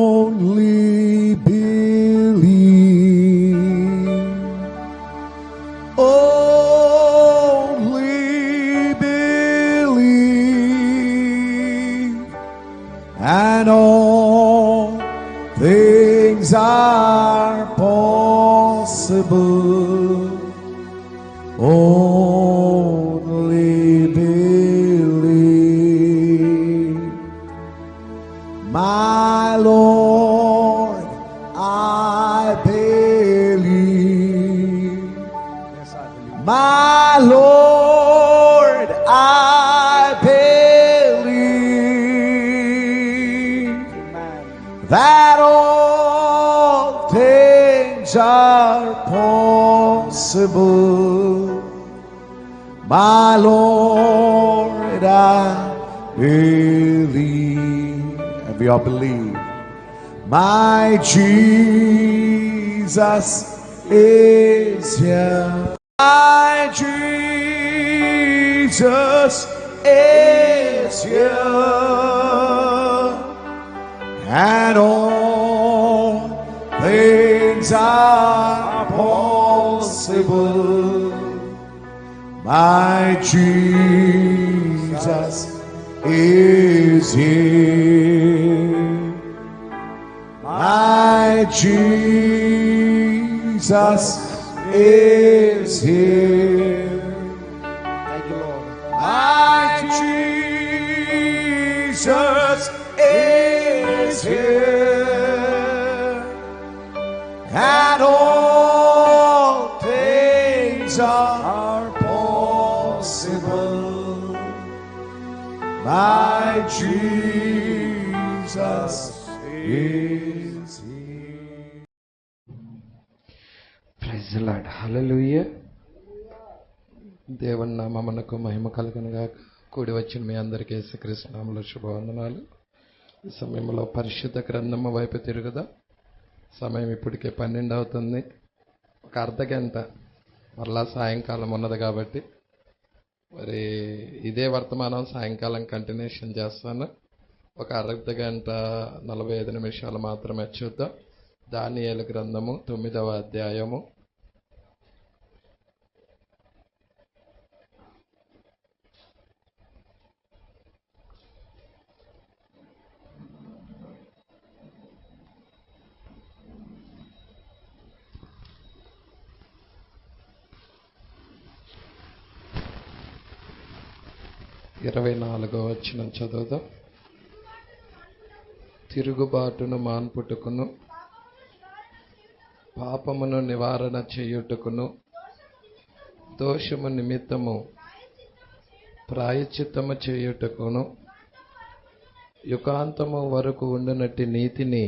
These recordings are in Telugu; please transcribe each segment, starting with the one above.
Only believe. Only believe. And all things are possible. Only believe. My Lord, I believe. Yes, I believe. My Lord, I believe Amen. that all things are possible. My Lord, I believe. And we all believe. My Jesus is here. My Jesus is here. And all things are possible. My Jesus is here. My Jesus is here. Thank you, Lord. My Jesus is here. And all things are possible. My Jesus is here. Praise lord. Hallelujah. దేవుని నామమునకు మహిమ కలుగునుగా. కూడి వచ్చిన మీ అందరికీ యేసుక్రీస్తు నామములో శుభవందనాలు. ఈ సమయంలో పరిశుద్ధ గ్రంథము వైపు తిరుగుదా. సమయం ఇప్పటికే 12 అవుతుంది. ఒక అర్ధ గంట మరలా సాయంకాలం ఉన్నది కాబట్టి మరి ఇదే వర్తమానం సాయంకాలం కంటిన్యూషన్ చేస్తాను. ఒక అర్ధ గంట 45 నిమిషాలు మాత్రమే చూద్దాం. దానియేలు గ్రంథము 9వ అధ్యాయము. ఇరవై 24వ వచనం చదువుదాం. తిరుగుబాటును మాన్పుటకును పాపమును నివారణ చేయుటకును దోషము నిమిత్తము ప్రాయశ్చిత్తము చేయుటకును యుగాంతము వరకు ఉండునట్టి నీతిని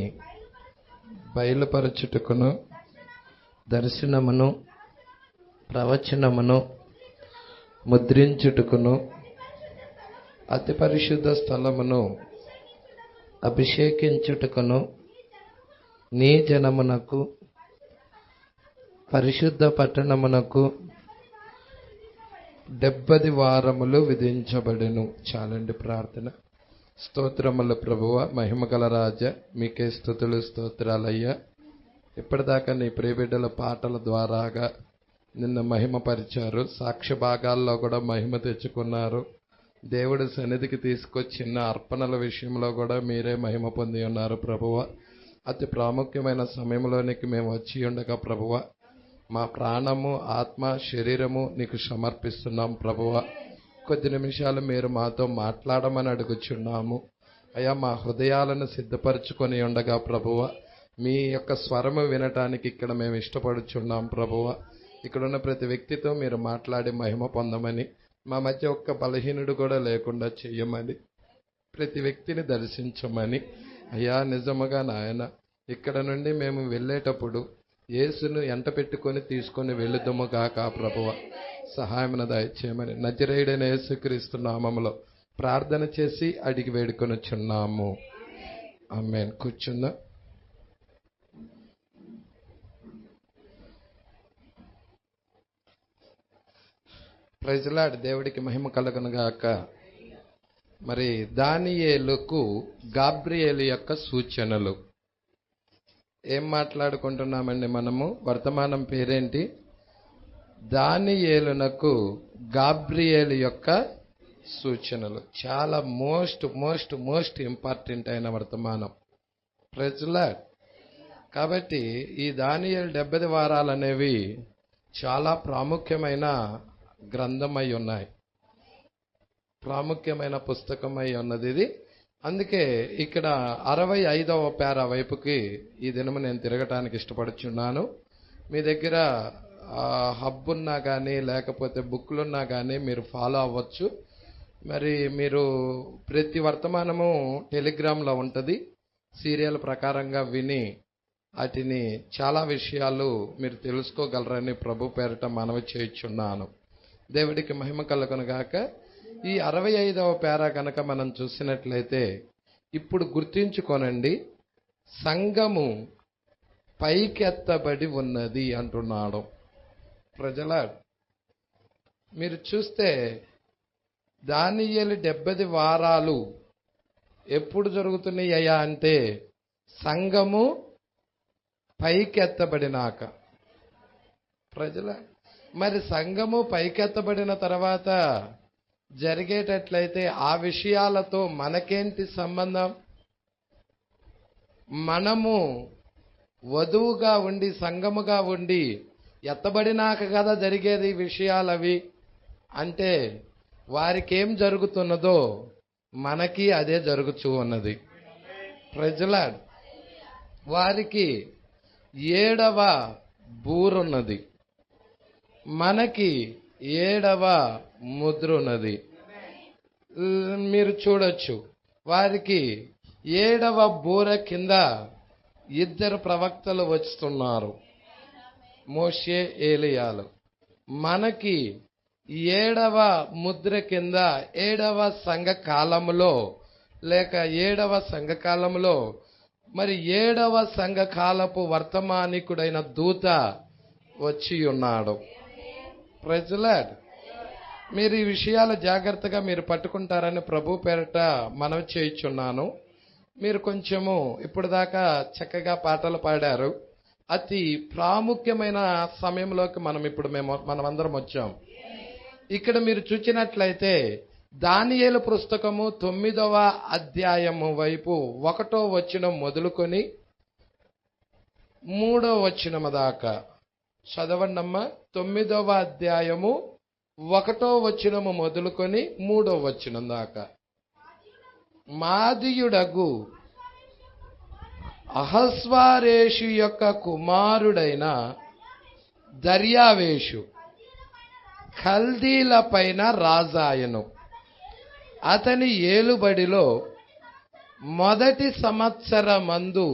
బయలుపరచుటకును దర్శనమును ప్రవచనమును ముద్రించుటకును అతి పరిశుద్ధ స్థలమును అభిషేకించుటకును నీ జనమునకు పరిశుద్ధ పట్టణమునకు 70 వారములు విధించబడెను. చాలండి ప్రార్థన. స్తోత్రములు ప్రభువ, మహిమగల రాజ, మీకే స్తుతులు స్తోత్రాలయ్యా. ఇప్పటిదాకా నీ ప్రియబిడ్డల పాటల ద్వారాగా నిన్ను మహిమపరిచారు. సాక్ష్య భాగాల్లో కూడా మహిమ తెచ్చుకున్నారు. దేవుడి సన్నిధికి తీసుకొచ్చిన అర్పణల విషయంలో కూడా మీరే మహిమ పొంది ఉన్నారు ప్రభువ. అతి ప్రాముఖ్యమైన సమయంలోనికి మేము వచ్చి ఉండగా ప్రభువ, మా ప్రాణము ఆత్మ శరీరము నీకు సమర్పిస్తున్నాం ప్రభువ. కొద్ది నిమిషాలు మీరు మాతో మాట్లాడమని అడుగుచున్నాము అయ్యా. మా హృదయాలను సిద్ధపరచుకొని ఉండగా ప్రభువ, మీ యొక్క స్వరము వినటానికి ఇక్కడ మేము ఇష్టపడుచున్నాం ప్రభువ. ఇక్కడున్న ప్రతి వ్యక్తితో మీరు మాట్లాడి మహిమ పొందమని, మా మధ్య ఒక్క బలహీనుడు కూడా లేకుండా చెయ్యమని, ప్రతి వ్యక్తిని దర్శించమని అయ్యా. నిజముగా నాయన, ఇక్కడ నుండి మేము వెళ్ళేటప్పుడు యేసును ఎంట పెట్టుకొని తీసుకొని వెళ్ళుదము గాక ప్రభువ. సహాయమును దయచేయమని నజరేయుడైన యేసుక్రీస్తు నామములో ప్రార్థన చేసి అడిగి వేడుకొనుచున్నాము. ఆమేన్. కూర్చుందా. Praise lord. దేవుడికి మహిమ కలుగును గాక. మరి దానియేలుకు గాబ్రియేలు యొక్క సూచనలు ఏం మాట్లాడుకుంటున్నామండి మనము? వర్తమానం పేరేంటి? దానియేలునకు గాబ్రియేలు యొక్క సూచనలు. చాలా మోస్ట్ మోస్ట్ మోస్ట్ ఇంపార్టెంట్ అయిన వర్తమానం. Praise Lord. కాబట్టి ఈ దానియేలు 70 వారాలు అనేవి చాలా ప్రాముఖ్యమైన గ్రంథమై ఉన్నాయి, ప్రాముఖ్యమైన పుస్తకమై ఉన్నది ఇది. అందుకే ఇక్కడ 65వ పేరా వైపుకి ఈ దినము నేను తిరగటానికి ఇష్టపడుచున్నాను. మీ దగ్గర హబ్ ఉన్నా కానీ లేకపోతే బుక్లున్నా కానీ మీరు ఫాలో అవ్వచ్చు. మరి మీరు ప్రతి వర్తమానము టెలిగ్రామ్లో ఉంటుంది. సీరియల్ ప్రకారంగా విని వాటిని చాలా విషయాలు మీరు తెలుసుకోగలరని ప్రభు పేరిట మనవి చేయుచున్నాను. దేవుడికి మహిమ కలుగును గాక. ఈ 65వ పేరా కనుక మనం చూసినట్లయితే, ఇప్పుడు గుర్తించుకోనండి, సంఘము పైకెత్తబడి ఉన్నది అంటున్నాడు. ప్రజల మీరు చూస్తే దానియేలు 70 వారాలు ఎప్పుడు జరుగుతున్నాయ్యా అంటే సంఘము పైకెత్తబడినాక. ప్రజల మరి సంఘము పైకెత్తబడిన తర్వాత జరిగేటట్లయితే ఆ విషయాలతో మనకేంటి సంబంధం? మనము వధువుగా ఉండి సంఘముగా ఉండి ఎత్తబడినాక కదా జరిగేది విషయాలవి. అంటే వారికి ఏం జరుగుతున్నదో మనకి అదే జరుగుతూ ఉన్నది. Praise Lord. వారికి 7వ బూరున్నది, మనకి 7వ ముద్ర ఉన్నది. మీరు చూడొచ్చు, వారికి 7వ బూర కింద 2 ప్రవక్తలు వస్తున్నారు, మోషే ఏలియాలు. మనకి 7వ ముద్ర కింద 7వ సంఘకాలములో లేక 7వ సంఘకాలంలో మరి 7వ సంఘకాలపు వర్తమానికుడైన దూత వచ్చి ఉన్నాడు. Praise Lord. మీరు ఈ విషయాలు జాగ్రత్తగా మీరు పట్టుకుంటారని ప్రభు పేరిట మనవి చేయుచున్నాను. మీరు కొంచెము ఇప్పుడు దాకా చక్కగా పాటలు పాడారు. అతి ప్రాముఖ్యమైన సమయంలోకి మనమందరం వచ్చాం. ఇక్కడ మీరు చూచినట్లయితే దానియేలు పుస్తకము 9వ అధ్యాయము వైపు 1వ వచనం మొదలుకొని 3వ వచనం దాకా చదవండమ్మా. 9వ అధ్యాయము 1వ వచనము మొదలుకొని 3వ వచనం దాకా. మాదీయుడగు అహస్వారేషు యొక్క కుమారుడైన దర్యావేషు కల్దీల పైన రాజాయను. అతని ఏలుబడిలో మొదటి సంవత్సరమందు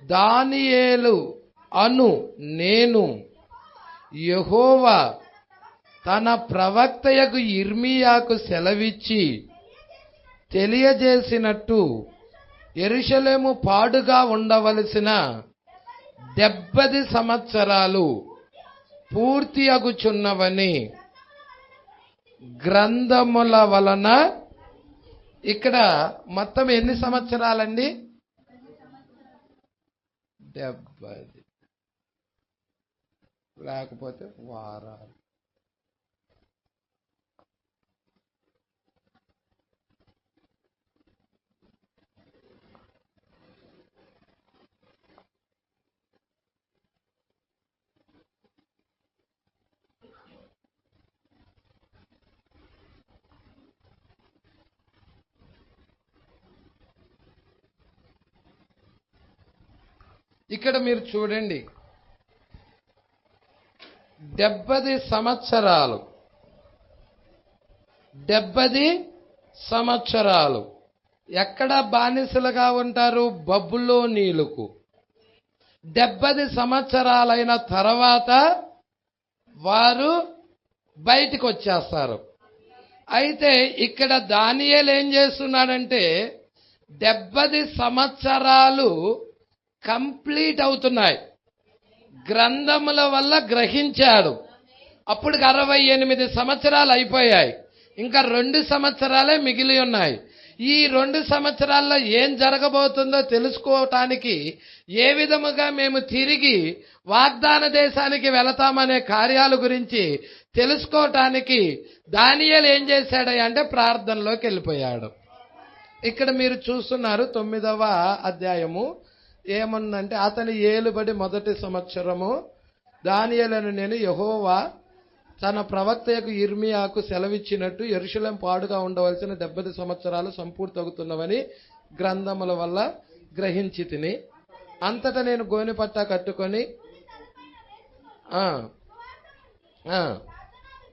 దానియేలు అను నేను యెహోవా తన ప్రవక్తయగు ఇర్మీయాకు సెలవిచ్చి తెలియజేసినట్టు యెరూషలేము పాడుగా ఉండవలసిన 70 సంవత్సరాలు పూర్తి అగుచున్నవని గ్రంథముల వలన. ఇక్కడ మొత్తం ఎన్ని సంవత్సరాలండి? 70 లేకపోతే వారాలు. ఇక్కడ మీరు చూడండి, 70 సంవత్సరాలు 70 సంవత్సరాలు ఎక్కడ బానిసలుగా ఉంటారు? బబులోనీయులకు. 70 సంవత్సరాలైన తర్వాత వారు బయటికి వచ్చేస్తారు. అయితే ఇక్కడ దానియేలు ఏం చేస్తున్నాడంటే 70 సంవత్సరాలు కంప్లీట్ అవుతున్నాయి. గ్రంథముల వల్ల గ్రహించాడు. అప్పుడు 68 సంవత్సరాలు అయిపోయాయి. ఇంకా 2 సంవత్సరాలే మిగిలి ఉన్నాయి. ఈ 2 సంవత్సరాల్లో ఏం జరగబోతుందో తెలుసుకోవటానికి, ఏ విధముగా మేము తిరిగి వాగ్దాన దేశానికి వెళతామనే కార్యాల గురించి తెలుసుకోవటానికి దానియేలు ఏం చేశాడంటే ప్రార్థనలోకి వెళ్ళిపోయాడు. ఇక్కడ మీరు చూస్తున్నారు 9వ అధ్యాయము ఏముందంటే, అతని ఏలుబడి మొదటి సంవత్సరము దానియేలును నేను యెహోవా తన ప్రవక్తయకు ఇర్మియాకు సెలవిచ్చినట్టు యెరూషలేము పాడుగా ఉండవలసిన 70 సంవత్సరాలు సంపూర్తవుతున్నవని గ్రంథముల వల్ల గ్రహించి తిని, అంతటా నేను గోనెపట్ట కట్టుకొని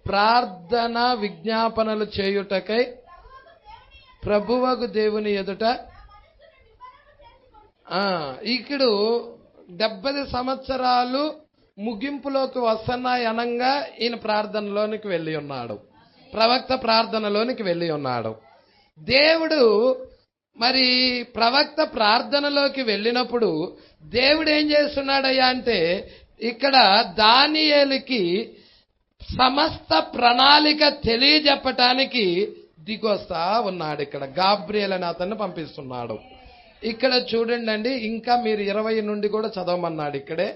ప్రార్థన విజ్ఞాపనలు చేయుటకై ప్రభువగు దేవుని ఎదుట ఇక్కడ 70 సంవత్సరాలు ముగింపులోకి వస్తున్నాయి అనంగా ఈయన ప్రార్థనలోనికి వెళ్ళి ఉన్నాడు, ప్రవక్త ప్రార్థనలోనికి వెళ్ళి ఉన్నాడు. దేవుడు మరి ప్రవక్త ప్రార్థనలోకి వెళ్ళినప్పుడు దేవుడు ఏం చేస్తున్నాడయ్యా అంటే, ఇక్కడ దానియేలుకి సమస్త ప్రణాళిక తెలియజెప్పటానికి దిగొస్తా ఉన్నాడు. ఇక్కడ గాబ్రియేల్ అని అతన్ని పంపిస్తున్నాడు. ఇక్కడ చూడండి, ఇంకా మీరు 20 నుండి కూడా చదవమన్నాడు ఇక్కడే.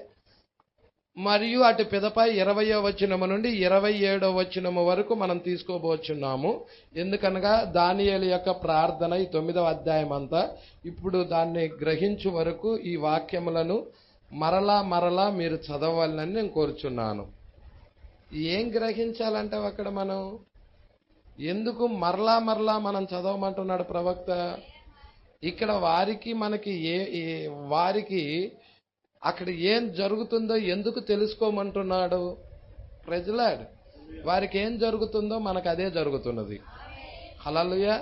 మరియు అటు పిదపై 20వ వచనము నుండి 27వ వచనము వరకు మనం తీసుకోబోచున్నాము. ఎందుకనగా దానియేలు యొక్క ప్రార్థన ఈ 9వ అధ్యాయం అంతా. ఇప్పుడు దాన్ని గ్రహించు వరకు ఈ వాక్యములను మరలా మీరు చదవాలని నేను కోరుచున్నాను. ఏం గ్రహించాలంటే అక్కడ మనం ఎందుకు మరలా మనం చదవమంటున్నాడు ప్రవక్త? ఇక్కడ వారికి మనకి వారికి అక్కడ ఏం జరుగుతుందో ఎందుకు తెలుసుకోమంటున్నాడు? ప్రైజ్లార్డ్. వారికి ఏం జరుగుతుందో మనకు అదే జరుగుతున్నది. హల్లెలూయా.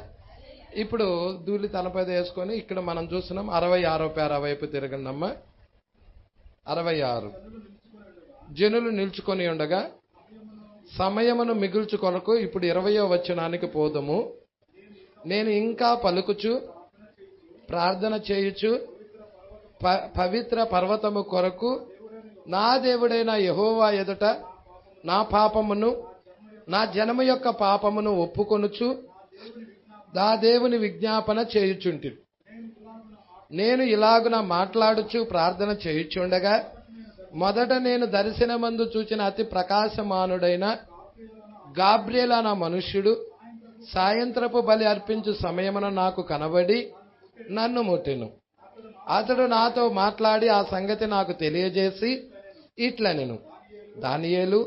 ఇప్పుడు ధూళి తలపై వేసుకొని ఇక్కడ మనం చూస్తున్నాం 66వ పేరా వైపు తిరగండమ్మా. 66 జనులు నిల్చుకొని ఉండగా సమయమును మిగుల్చు కొరకు ఇప్పుడు 20వ వచనానికి పోదము. నేను ఇంకా పలుకుచు ప్రార్థన చేయుచు పవిత్ర పర్వతము కొరకు నా దేవుడైన యెహోవా ఎదుట నా పాపమును నా జనము యొక్క పాపమును ఒప్పుకొనుచు నా దేవుని విజ్ఞాపన చేయుచుంటి. నేను ఇలాగున మాట్లాడుచు ప్రార్థన చేయుచుండగా మొదట నేను దర్శనమందు చూచిన అతి ప్రకాశమానుడైన గాబ్రియేల్ అన్న మనుష్యుడు సాయంత్రపు బలి అర్పించు సమయమున నాకు కనబడి నన్ను ముట్టెను. అతడు నాతో మాట్లాడి ఆ సంగతి నాకు తెలియజేసి ఇట్లా, నేను దానియేలు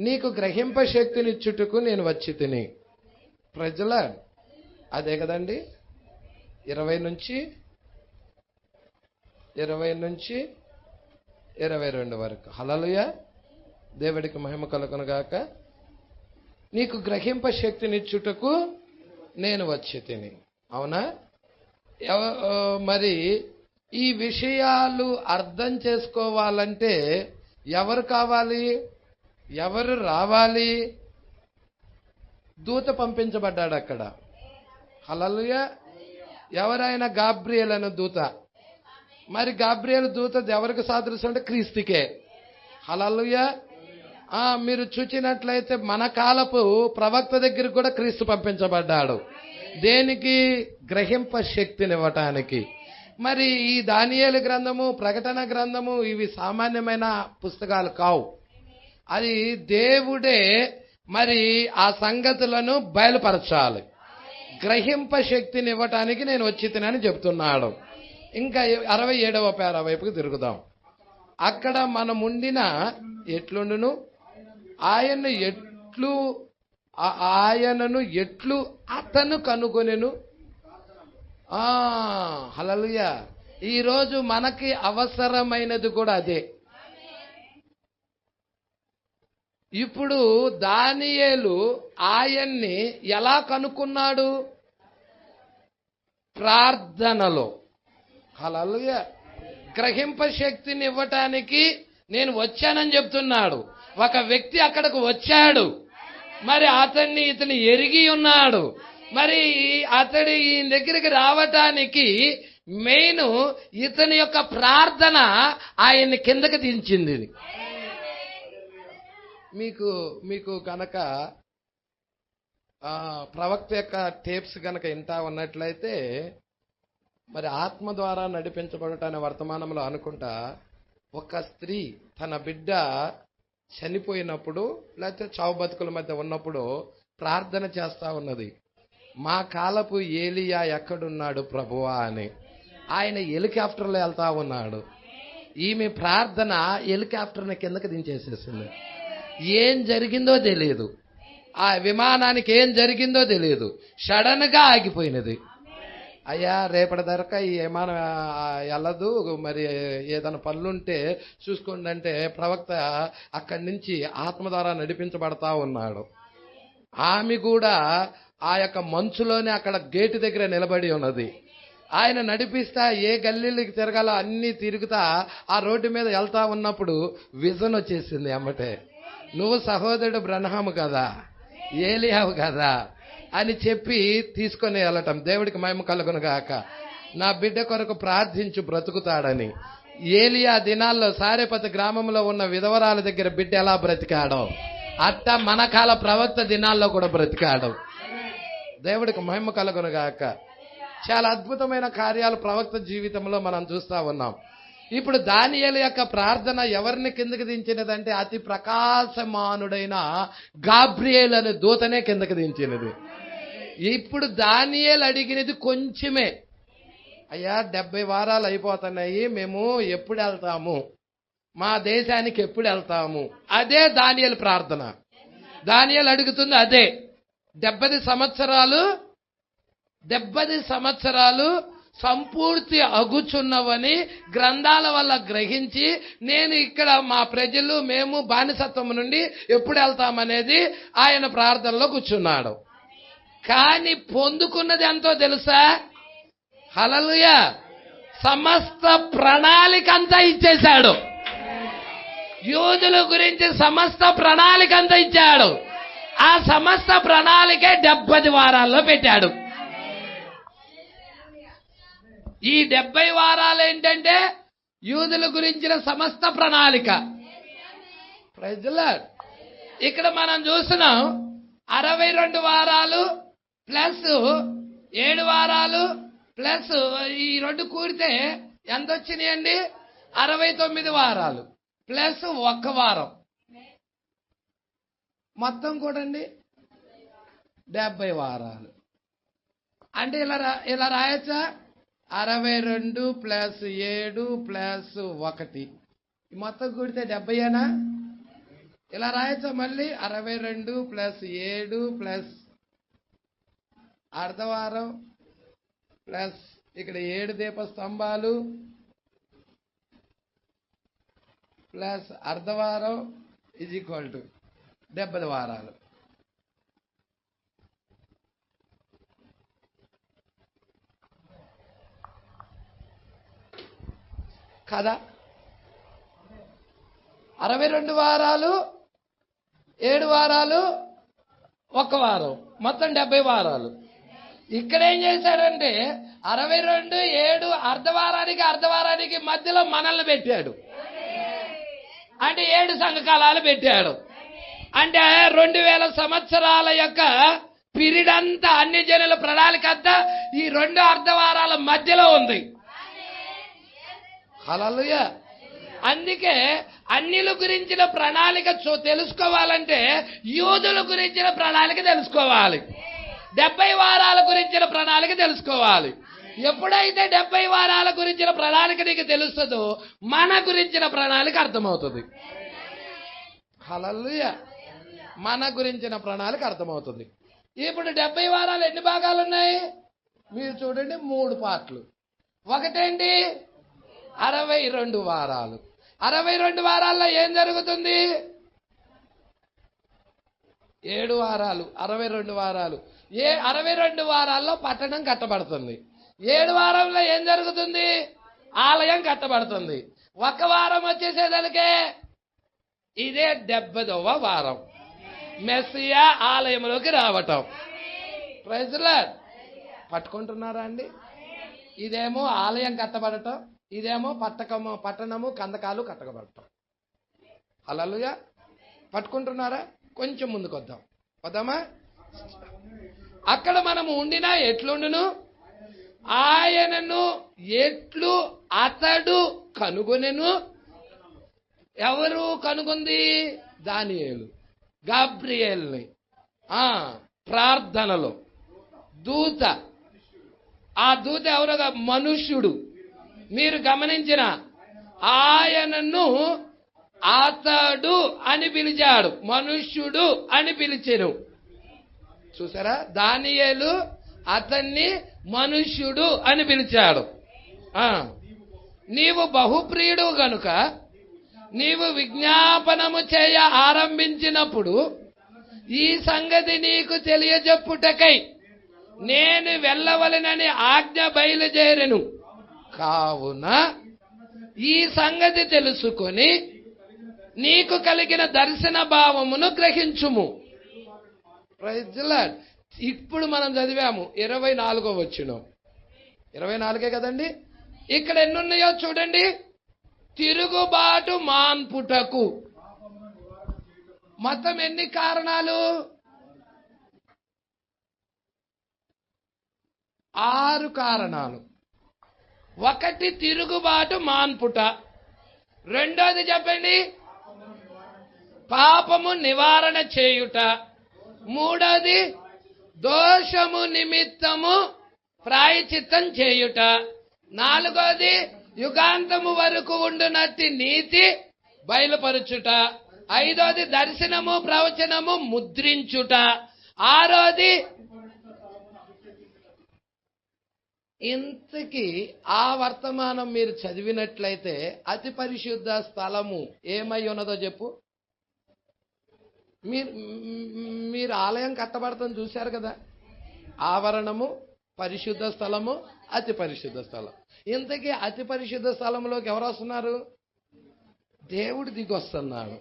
నీకు గ్రహింప శక్తినిచ్చుటకు నేను వచ్చి తిని. ప్రజల అదే కదండి 20 నుంచి 22 వరకు. హల్లెలూయా. దేవుడికి మహిమ కలుగును గాక. నీకు గ్రహింప శక్తినిచ్చుటకు నేను వచ్చి తిని. అవునా? మరి ఈ విషయాలు అర్థం చేసుకోవాలంటే ఎవరు కావాలి? ఎవరు రావాలి? దూత పంపించబడ్డాడు అక్కడ. హల్లెలూయా. ఎవరైనా గాబ్రియేల్ అనే దూత. మరి గాబ్రియేల్ దూత ఎవరికి సాదృశ్యం అంటే క్రీస్తుకే. హల్లెలూయా. మీరు చూచినట్లయితే మన కాలపు ప్రవక్త దగ్గరికి కూడా క్రీస్తు పంపించబడ్డాడు. దేనికి? గ్రహింప శక్తినివ్వటానికి. మరి ఈ దానియేలు గ్రంథము, ప్రకటన గ్రంథము ఇవి సామాన్యమైన పుస్తకాలు కావు. అది దేవుడే మరి ఆ సంగతులను బయలుపరచాలి. గ్రహింప శక్తిని ఇవ్వటానికి నేను వచ్చి తినని చెప్తున్నాడు. ఇంకా 67వ పేరా వైపుకి తిరుగుదాం. అక్కడ మనముండిన ఎట్లుండును ఆయనను ఎట్లు అతను కనుగొనెను. హల్లెలూయా. ఈరోజు మనకి అవసరమైనది కూడా అదే. ఇప్పుడు దానియేలు ఆయన్ని ఎలా కనుక్కున్నాడు? ప్రార్థనలో. హల్లెలూయా. గ్రహింప శక్తిని ఇవ్వటానికి నేను వచ్చానని చెప్తున్నాడు. ఒక వ్యక్తి అక్కడికి వచ్చాడు, మరి ఇతని ఎరిగి ఉన్నాడు. మరి అతడి ఈ దగ్గరికి రావటానికి మెయిన్ ఇతని యొక్క ప్రార్థన ఆయన్ని కిందకి దించింది. మీకు కనుక ప్రవక్త యొక్క టేప్స్ కనుక వింటా ఉన్నట్లయితే, మరి ఆత్మ ద్వారా నడిపించబడటాన్ని వర్తమానంలో అనుకుంటా, ఒక స్త్రీ తన బిడ్డ చనిపోయినప్పుడు లేకపోతే చావు బతుకుల మధ్య ఉన్నప్పుడు ప్రార్థన చేస్తా ఉన్నది, మా కాలపు ఏలియా ఎక్కడున్నాడు ప్రభువా అని. ఆయన హెలికాప్టర్లో వెళ్తా ఉన్నాడు. ఈమె ప్రార్థన హెలికాప్టర్ని కిందకి దించేసేసింది. ఏం జరిగిందో తెలియదు, ఆ విమానానికి ఏం జరిగిందో తెలియదు, సడన్ గా ఆగిపోయినది. అయ్యా రేపటి ధరక ఈ విమానం వెళ్ళదు, మరి ఏదైనా పనులుంటే చూసుకోండి అంటే ప్రవక్త అక్కడి నుంచి ఆత్మ ద్వారా నడిపించబడతా ఉన్నాడు. ఆమె కూడా ఆ యొక్క మంచులోనే అక్కడ గేటు దగ్గర నిలబడి ఉన్నది. ఆయన నడిపిస్తా ఏ గల్లీలకి తిరగాలో అన్ని తిరుగుతా ఆ రోడ్డు మీద వెళ్తా ఉన్నప్పుడు విజన్ వచ్చేసింది అమ్మటే. నువ్వు సహోదరుడు బ్రహ్మము కదా, ఏలియావు కదా అని చెప్పి తీసుకొని వెళ్ళటం. దేవుడికి మహిమ కలుగును గాక. నా బిడ్డ కొరకు ప్రార్థించు బ్రతుకుతాడని. ఏలియా దినాల్లో సారేపతి గ్రామంలో ఉన్న విధవరాల దగ్గర బిడ్డ ఎలా బ్రతికాడో అట్ట మన కాల ప్రవక్త దినాల్లో కూడా బ్రతికాడు. దేవుడికి మహిమ కలుగును గాక. చాలా అద్భుతమైన కార్యాలు ప్రవక్త జీవితంలో మనం చూస్తా ఉన్నాం. ఇప్పుడు దానియేలు యొక్క ప్రార్థన ఎవరిని కిందకి దించినదంటే అతి ప్రకాశమానుడైన గాబ్రియేల్ అనే దూతనే కిందకి దించినది. ఇప్పుడు దానియేలు అడిగినది కొంచెమే, అయ్యా 70 వారాలు అయిపోతున్నాయి, మేము ఎప్పుడు వెళ్తాము, మా దేశానికి ఎప్పుడు వెళ్తాము. అదే దానియేలు ప్రార్థన. దానియేలు అడుగుతుంది అదే. 70 సంవత్సరాలు సంపూర్తి అగుచున్నవని గ్రంథాల వల్ల గ్రహించి, నేను ఇక్కడ మా ప్రజలు మేము బానిసత్వం నుండి ఎప్పుడు వెళ్తామనేది ఆయన ప్రార్థనలో కూర్చున్నాడు. కానీ పొందుకున్నది ఎంతో తెలుసా? హల్లెలూయా, సమస్త ప్రణాళిక అంతా ఇచ్చేశాడు. యూదుల గురించి సమస్త ప్రణాళిక అంతా ఇచ్చాడు. ఆ సమస్త ప్రణాళికే 70 వారాల్లో పెట్టాడు. ఈ 70 వారాలు ఏంటంటే యూదుల గురించిన సమస్త ప్రణాళిక. Praise the Lord. ఇక్కడ మనం చూస్తున్నాం 62 వారాలు ప్లస్ 7 వారాలు ప్లస్ ఈ 2 కూడితే ఎంత వచ్చినాయండి? 69 వారాలు ప్లస్ 1 వారం, మొత్తం కూడండి 70 వారాలు. అంటే ఇలా రాయచ్చా? 62 ప్లస్ 7 ప్లస్ 1 మొత్తం కూడితే 70ఏనా? ఇలా రాయచ్చా? మళ్ళీ 62 ప్లస్ 7 ప్లస్ అర్ధవారం ప్లస్ ఇక్కడ 7 దీప స్తంభాలు ప్లస్ అర్ధవారం ఈజ్ ఈక్వల్ టు 70 వారాలు. కదా? 62 వారాలు 7 వారాలు 1 వారం, మొత్తం 70 వారాలు. ఇక్కడ ఏం చేశాడంటే 62 7 అర్ధవారానికి మధ్యలో మనల్ని పెట్టాడు. అంటే 7 సంఘకాలాలు పెట్టాడు. అంటే 2000 సంవత్సరాల యొక్క పీరియడ్ అంతా, అన్ని జనుల ప్రణాళిక అంతా ఈ 2 అర్ధవారాల మధ్యలో ఉంది. హల్లెలూయా. అందుకే అన్యుల గురించిన ప్రణాళిక తెలుసుకోవాలంటే యూదుల గురించిన ప్రణాళిక తెలుసుకోవాలి, 70 వారాల గురించిన ప్రణాళిక తెలుసుకోవాలి. ఎప్పుడైతే 70 వారాల గురించిన ప్రణాళిక నీకు తెలుస్తుందో మన గురించిన ప్రణాళిక అర్థమవుతుంది. హల్లెలూయా. మన గురించిన ప్రణాళిక అర్థమవుతుంది. ఇప్పుడు 70 వారాలు ఎన్ని భాగాలు ఉన్నాయి? మీరు చూడండి, 3 పార్ట్లు. ఒకటేంటి? 62 వారాలు. 62 వారాల్లో ఏం జరుగుతుంది? 7 వారాలు, 62 వారాలు. 62 వారాల్లో పట్టణం కట్టబడుతుంది. 7 వారంలో ఏం జరుగుతుంది? ఆలయం కట్టబడుతుంది. 1 వారం వచ్చేసేదానికే ఇదే 70వ వారం, మెస్సియా ఆలయంలోకి రావటం. Praise the lord. పట్టుకుంటున్నారా అండి? ఇదేమో ఆలయం కట్టబడటం, ఇదేమో పట్టణము కందకాలు కట్టబడటం. హల్లెలూయా. పట్టుకుంటున్నారా? కొంచెం ముందుకు వద్దామా? అక్కడ మనము ఉండినా ఎట్లుండును? ఆయనను ఎట్లు అతడు కనుగొనెను. ఎవరు కనుగొంది? దానియేలు గాబ్రియేల్ని ప్రార్థనలో. దూత, ఆ దూత ఎవరుగా? మనుష్యుడు. మీరు గమనించిన ఆయనను అతడు అని పిలిచాడు, మనుష్యుడు అని పిలిచెను. చూసారా? దానియేలు అతన్ని మనుష్యుడు అని పిలిచాడు. నీవు బహుప్రియుడు గనుక నీవు విజ్ఞాపనము చేయ ఆరంభించినప్పుడు ఈ సంగతి నీకు తెలియజెప్పుటకై నేను వెళ్ళవలెనని ఆజ్ఞ బయలుదేరెను. కావున ఈ సంగతి తెలుసుకొని నీకు కలిగిన దర్శన భావమును గ్రహించుము. Praise the lord. ఇప్పుడు మనం చదివాము 24వ వచనం. 24 కదండి. ఇక్కడ ఎన్నున్నాయో చూడండి. తిరుగుబాటు మాన్పుటకు. మొత్తం ఎన్ని కారణాలు? 6 కారణాలు. 1 తిరుగుబాటు మాన్పుట. 2ది చెప్పండి, పాపము నివారణ చేయుట. 3ది దోషము నిమిత్తము ప్రాయశ్చిత్తం చేయుట. 4ది యుగాంతము వరకు ఉండునట్టి నీతి బయలుపరుచుట. 5ది దర్శనము ప్రవచనము ముద్రించుట. 6ది ఇంతకీ ఆ వర్తమానం మీరు చదివినట్లయితే అతి పరిశుద్ధ స్థలము ఏమై ఉన్నదో చెప్పు. మీరు ఆలయం కట్టబడతాం చూశారు కదా. ఆవరణము, పరిశుద్ధ స్థలము, అతి పరిశుద్ధ స్థలం. ఇంతకీ అతి పరిశుద్ధ స్థలంలోకి ఎవరు వస్తున్నారు? దేవుడు దిగొస్తున్నాడు.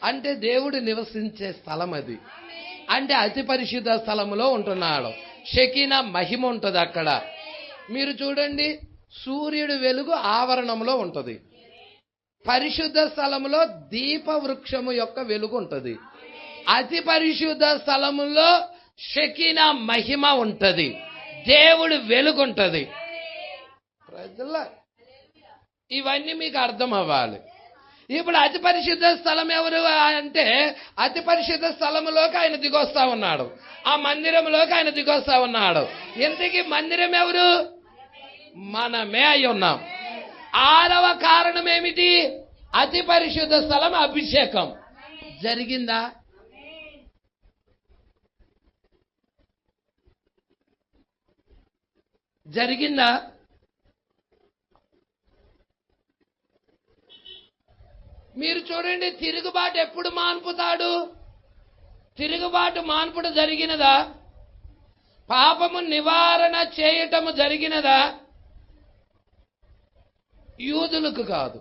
అంటే దేవుడు నివసించే స్థలం అది. అంటే అతి పరిశుద్ధ స్థలంలో ఉంటున్నాడు. షకీనా మహిమ ఉంటుంది అక్కడ. మీరు చూడండి, సూర్యుడు వెలుగు ఆవరణంలో ఉంటుంది. పరిశుద్ధ స్థలంలో దీప వృక్షము యొక్క వెలుగు ఉంటుంది. అతి పరిశుద్ధ స్థలములో షకీనా మహిమ ఉంటది, దేవుడు వెలుగు ఉంటది. ఇవన్నీ మీకు అర్థం అవ్వాలి. ఇప్పుడు అతి పరిశుద్ధ స్థలం ఎవరు అంటే, అతి పరిశుద్ధ స్థలములోకి ఆయన దిగొస్తా ఉన్నాడు. ఆ మందిరంలోకి ఆయన దిగొస్తా ఉన్నాడు. ఇంతకీ మందిరం ఎవరు? మనమే అయి ఉన్నాం. 6వ కారణం ఏమిటి? అతి పరిశుద్ధ స్థలం అభిషేకం జరిగిందా? జరిగిందా? మీరు చూడండి, తిరుగుబాటు ఎప్పుడు మాన్పుతాడు? తిరుగుబాటు మాన్పుడు జరిగినదా? పాపము నివారణ చేయటము జరిగినదా? యూదులకు కాదు.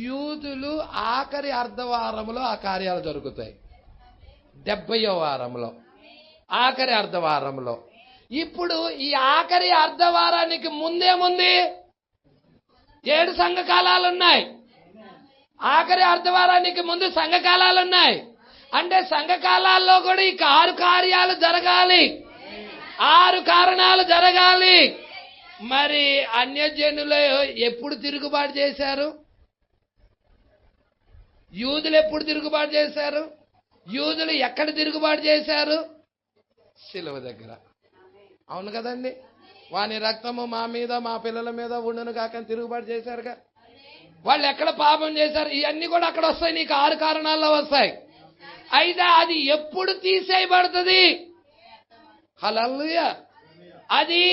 యూదులు ఆఖరి అర్ధవారంలో ఆ కార్యాలు జరుగుతాయి. 70వ వారంలో, ఆఖరి అర్ధవారంలో. ఇప్పుడు ఈ ఆఖరి అర్ధవారానికి ముందేముంది? 7 సంఘకాలాలున్నాయి. ఆఖరి అర్ధవారానికి ముందు సంఘకాలాలున్నాయి. అంటే సంఘకాలాల్లో కూడా ఈ 6 కార్యాలు జరగాలి, 6 కారణాలు జరగాలి. మరి అన్యజనులు ఎప్పుడు తిరుగుబాటు చేశారు? యూదులు ఎప్పుడు తిరుగుబాటు చేశారు? యూదులు ఎక్కడ తిరుగుబాటు చేశారు? శిలువ దగ్గర. అవును కదండి. వాని రక్తము మా మీద మా పిల్లల మీద ఉండును కాక తిరుగుబాటు చేశారుగా. వాళ్ళు ఎక్కడ పాపం చేశారు? ఇవన్నీ కూడా అక్కడ వస్తాయి. నీకు 6 కారణాల్లో వస్తాయి. అయితే అది ఎప్పుడు తీసేయబడుతుంది? హల్లెలూయా. అది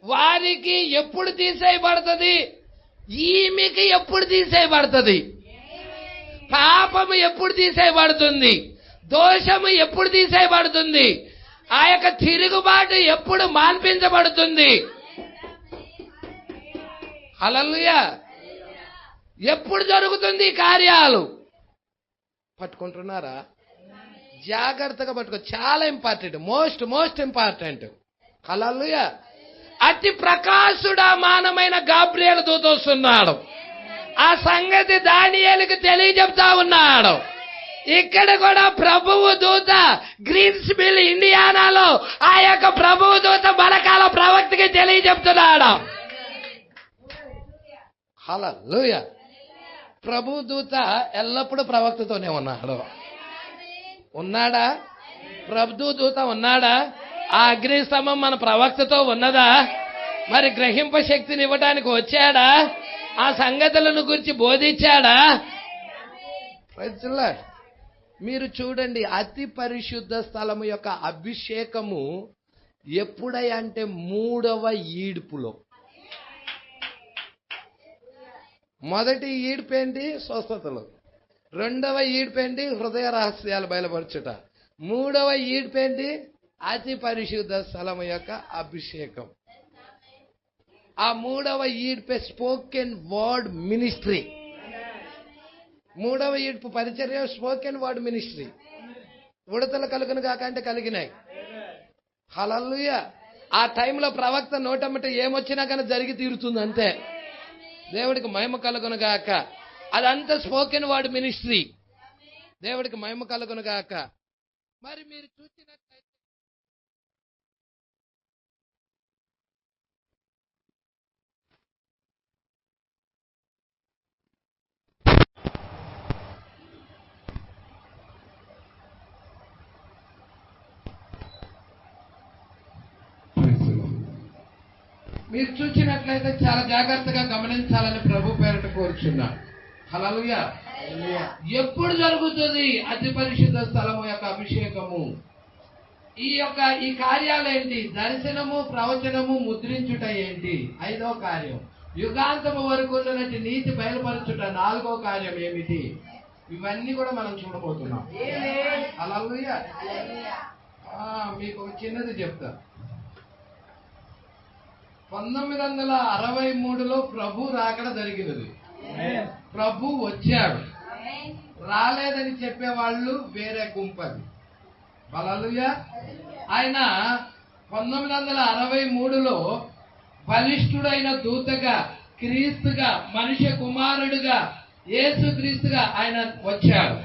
వారికి ఎప్పుడు తీసేయబడుతుంది? ఈమెకి ఎప్పుడు తీసేయబడుతుంది? పాపము ఎప్పుడు తీసేయబడుతుంది? దోషము ఎప్పుడు తీసేయబడుతుంది? ఆ యొక్క తిరుగుబాటు ఎప్పుడు మాన్పించబడుతుంది? హల్లెలూయా. ఎప్పుడు జరుగుతుంది కార్యాలు? పట్టుకుంటున్నారా? జాగ్రత్తగా పట్టుకో. చాలా ఇంపార్టెంట్, మోస్ట్ ఇంపార్టెంట్. హల్లెలూయా. అతి ప్రకాశుడా మానమైన గాబ్రియేలు దూత వస్తున్నాడు. ఆ సంగతి దానియేలుకు తెలియజెప్తా ఉన్నాడు. ఇక్కడ కూడా ప్రభువు దూత గ్రీన్స్విల్ ఇండియానాలో ఆ యొక్క ప్రభువు దూత బలకాల ప్రవక్తకి తెలియజెప్తున్నాడు. హల్లెలూయా. ప్రభువు దూత ఎల్లప్పుడూ ప్రవక్తతోనే ఉన్నాడా? ప్రభు దూత ఉన్నాడా? ఆ అగ్ని స్తంభం మన ప్రవక్తతో ఉన్నదా? మరి గ్రహింప శక్తిని ఇవ్వడానికి వచ్చాడా? ఆ సంగతులను గురించి బోధించాడా? మీరు చూడండి, అతి పరిశుద్ధ స్థలము యొక్క అభిషేకము ఎప్పుడంటే 3వ ఈడ్పులో. మొదటి ఈడ్పేంటి? స్వస్థతలు. 2వ ఈడ్పేంటి? హృదయ రహస్యాలు బయలుపరచుట. 3వ ఈడ్పేంటి? అతి పరిశుద్ధ స్థలము యొక్క అభిషేకం. ఆ 3వ ఈడ్పే స్పోకెన్ వర్డ్ మినిస్ట్రీ. 3వ ఈడ్పు పరిచర్య స్పోకెన్ వర్డ్ మినిస్ట్రీ. ఉడతలు కలుగును కాక అంటే కలిగినాయి. హల్లెలూయా. ఆ టైంలో ప్రవక్త నోటమ్మట ఏమొచ్చినా కానీ జరిగి తీరుతుంది అంతే. దేవుడికి మహిమ కలుగును గాక. అదంతా స్పోకెన్ వర్డ్ మినిస్ట్రీ. దేవుడికి మహిమ కలుగును గాక. మరి మీరు చూసినట్లయితే చాలా జాగ్రత్తగా గమనించాలని ప్రభు పేరట కోరుచున్నా. హల్లెలూయా. ఎప్పుడు జరుగుతుంది అతి పరిశుద్ధ స్థలము యొక్క అభిషేకము? ఈ కార్యాలు ఏంటి? దర్శనము, ప్రవచనము, ముద్రించుట ఏంటి? 5వ కార్యం. యుగాంతము వరకు ఉన్నటువంటి నీతి బయలుపరచుట 4వ కార్యం ఏమిటి? ఇవన్నీ కూడా మనం చూడబోతున్నాం. హల్లెలూయా. మీకు ఒక చిన్నది చెప్తా. 1963లో ప్రభు రాకడ జరిగినది. ప్రభు వచ్చాడు. రాలేదని చెప్పేవాళ్ళు వేరే గుంపది. హల్లెలూయా. ఆయన 1963లో బలిష్ఠుడైన దూతగా, క్రీస్తుగా, మనిషి కుమారుడుగా, యేసు క్రీస్తుగా ఆయన వచ్చాడు.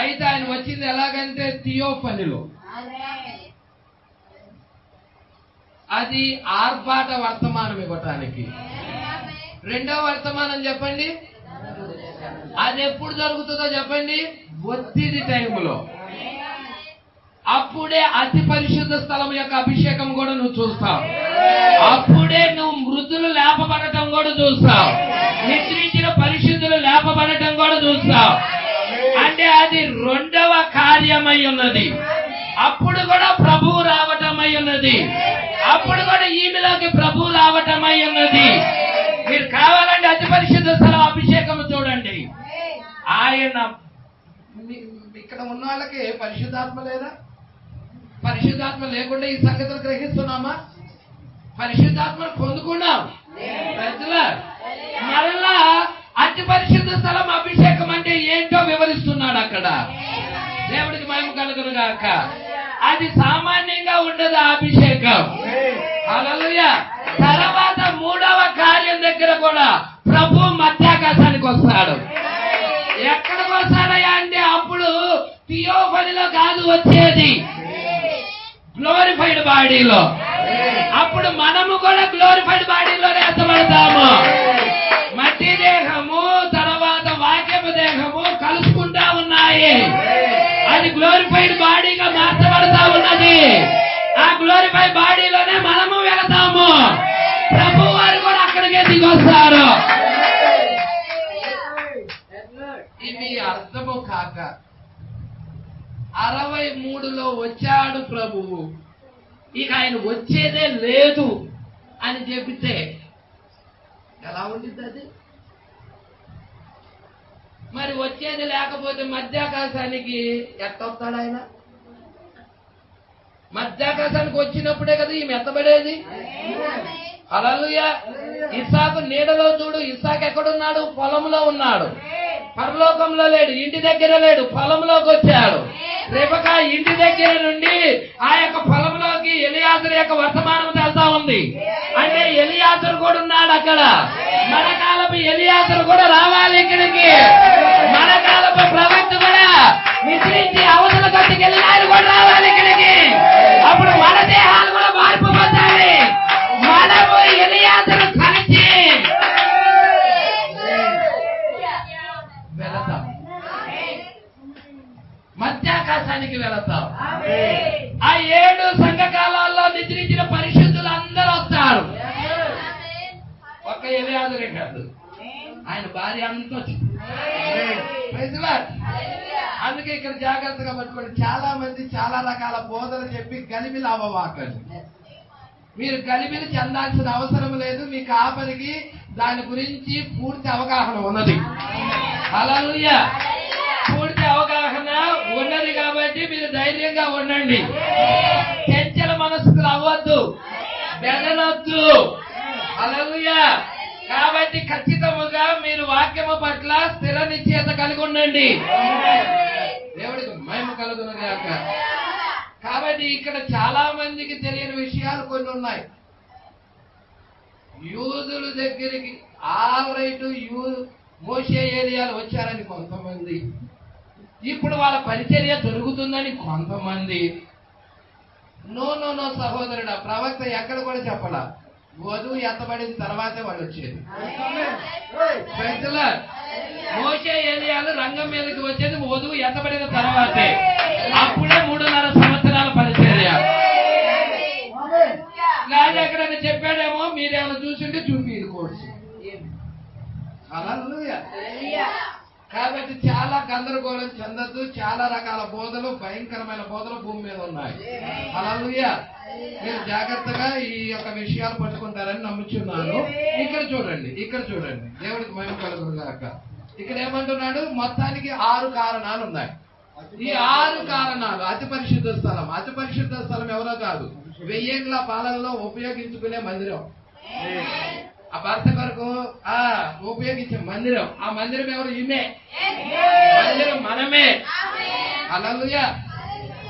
అయితే ఆయన వచ్చింది ఎలాగంటే థియోఫనీలో. అది ఆర్భాట వర్తమానం ఇవ్వటానికి. 2వ వర్తమానం చెప్పండి. అది ఎప్పుడు జరుగుతుందో చెప్పండి? ఒత్తిడి టైంలో. అప్పుడే అతి పరిశుద్ధ స్థలం యొక్క అభిషేకం కూడా నువ్వు చూస్తావు. అప్పుడే నువ్వు మృతులు లేపబడటం కూడా చూస్తావు. నిద్రించిన పరిశుద్ధులు లేపబడటం కూడా చూస్తావు. అంటే అది 2వ కార్యమై ఉన్నది. అప్పుడు కూడా ప్రభువు రావటమై ఉన్నది. అప్పుడు కూడా ఈమెలోకి ప్రభువు రావటమై ఉన్నది. మీరు కావాలంటే అతి పరిశుద్ధ స్థలం అభిషేకం చూడండి. ఆయన ఇక్కడ ఉన్న వాళ్ళకి పరిశుద్ధాత్మ లేదా? పరిశుద్ధాత్మ లేకుండా ఈ సంగతులు గ్రహిస్తున్నామా? పరిశుద్ధాత్మను పొందుకున్నాం. మరలా అతి పరిశుద్ధ స్థలం అభిషేకం అంటే ఏంటో వివరిస్తున్నాడు అక్కడ. దేవుడికి మహిమ కలుగును గాక. అది సామాన్యంగా ఉండదు ఆ అభిషేకం. హల్లెలూయా. తర్వాత 3వ కార్యం దగ్గర కూడా ప్రభు మధ్యాకాశానికి వస్తాడు. ఎక్కడికి వస్తాడయ్యా అంటే అప్పుడు థియోఫనీలో కాదు వచ్చేది, గ్లోరిఫైడ్ బాడీలో. అప్పుడు మనము కూడా గ్లోరిఫైడ్ బాడీలోనే ఎత్తబడతాము. మట్టి దేహము తర్వాత వాక్యపు దేహము కలుసుకుంటా ఉన్నాయి. అది గ్లోరిఫైడ్ బాడీగా మార్చబడతా ఉన్నది. ఆ గ్లోరిఫైడ్ బాడీలోనే మనము వెళతాము. ప్రభు వారు కూడా అక్కడికే దిగొస్తారు. ఇవి అర్థము కాక 63లో వచ్చాడు ప్రభువు, ఇక ఆయన వచ్చేదే లేదు అని చెబితే ఎలా ఉండిద్ది అది? మరి వచ్చేది లేకపోతే మధ్యాకాశానికి ఎట్టొస్తాడు ఆయన? మధ్యాకాశానికి వచ్చినప్పుడే కదా ఈమె ఎత్తబడేది. హల్లెలూయా. ఇస్సాకు నీడలో చూడు. ఇస్సాకు ఎక్కడున్నాడు? పొలంలో ఉన్నాడు. పరలోకంలో లేడు, ఇంటి దగ్గర లేడు, పొలంలోకి వచ్చాడు. రెబెకా ఇంటి దగ్గర నుండి ఆ యొక్క పొలంలోకి ఎలియాజరు యొక్క వర్తమానం వెళ్తా ఉంది. అంటే ఎలియాజరు కూడా ఉన్నాడు అక్కడ. మన కాలపు ఎలియాజరు కూడా రావాలి ఇక్కడికి. మన కాలపు ప్రవక్త కూడా నిద్రించి అవతల కట్టుకెళ్ళి ఆయన కూడా రావాలి ఇక్కడికి. అప్పుడు మన దేహాలు కూడా మార్పు పొందాలి. మనము ఎలియాజరు కలిసి వెళతాం, మధ్యాకాశానికి వెళతాం. ఆ 7 సంఘకాలాల్లో నిద్రించిన పరిశుద్ధులు అందరూ వస్తారు. ఒక్క ఎలియాజరే కాదు, ఆయన భార్య అంతా వచ్చింది. అందుకే ఇక్కడ జాగ్రత్తగా పట్టుకోండి. చాలా మంది చాలా రకాల బోధనలు చెప్పి గలిబిలు అవ్వవాకండి. మీరు గలిబిలు చెందాల్సిన అవసరం లేదు. మీ కాపరికి దాని గురించి పూర్తి అవగాహన ఉన్నది. హల్లెలూయా. పూర్తి అవగాహన ఉన్నది కాబట్టి మీరు ధైర్యంగా ఉండండి. చంచల మనసుకులు అవ్వద్దు, బెదరొద్దు. హల్లెలూయా. కాబట్టి ఖచ్చితంగా మీరు వాక్యము పట్ల స్థిర నిశ్చయత కలిగి ఉండండి. దేవుడికి మహిమ కలుగునుగాక. కాబట్టి ఇక్కడ చాలా మందికి తెలియని విషయాలు కొన్ని ఉన్నాయి. యూదుల దగ్గరికి ఆల్రైట్ మోషే ఏలియాలు వచ్చారని కొంతమంది, ఇప్పుడు వాళ్ళ పరిచర్య జరుగుతుందని కొంతమంది. నో నో నో సహోదరుడు, ప్రవక్త ఎక్కడ కూడా చెప్పలా. వధువు ఎత్తబడిన తర్వాతే వాళ్ళు వచ్చేది. మోషే ఏలియాలు రంగం మీదకి వచ్చేది వధువు ఎత్తబడిన తర్వాతే. అప్పుడే 3.5 సంవత్సరాల పరిచర్య. లేదా ఎక్కడైనా చెప్పాడేమో, మీరేమైనా చూసింటే చూపిది కోర్సు. హల్లెలూయా. కాబట్టి చాలా గందరగోళం చెందద్దు. చాలా రకాల బోధలు, భయంకరమైన బోధలు భూమి మీద ఉన్నాయి. హల్లెలూయా. మీరు జాగ్రత్తగా ఈ యొక్క విషయాలు పట్టుకుంటారని నమ్ముచున్నాను. ఇక్కడ చూడండి, ఇక్కడ చూడండి. దేవుడికి మహిమ కలుగునుగాక. ఇక్కడ ఏమంటున్నాడు? మొత్తానికి 6 కారణాలు ఉన్నాయి. ఈ 6 కారణాలు అతి పరిశుద్ధ స్థలం. అతి పరిశుద్ధ స్థలం ఎవరో కాదు, 1000 ఏళ్ల పాలనలో ఉపయోగించుకునే మందిరం. ఆ భర్త కొరకు ఉపయోగించే మందిరం. ఆ మందిరం ఎవరు? ఈమె. మందిరం మనమే. హల్లెలూయా.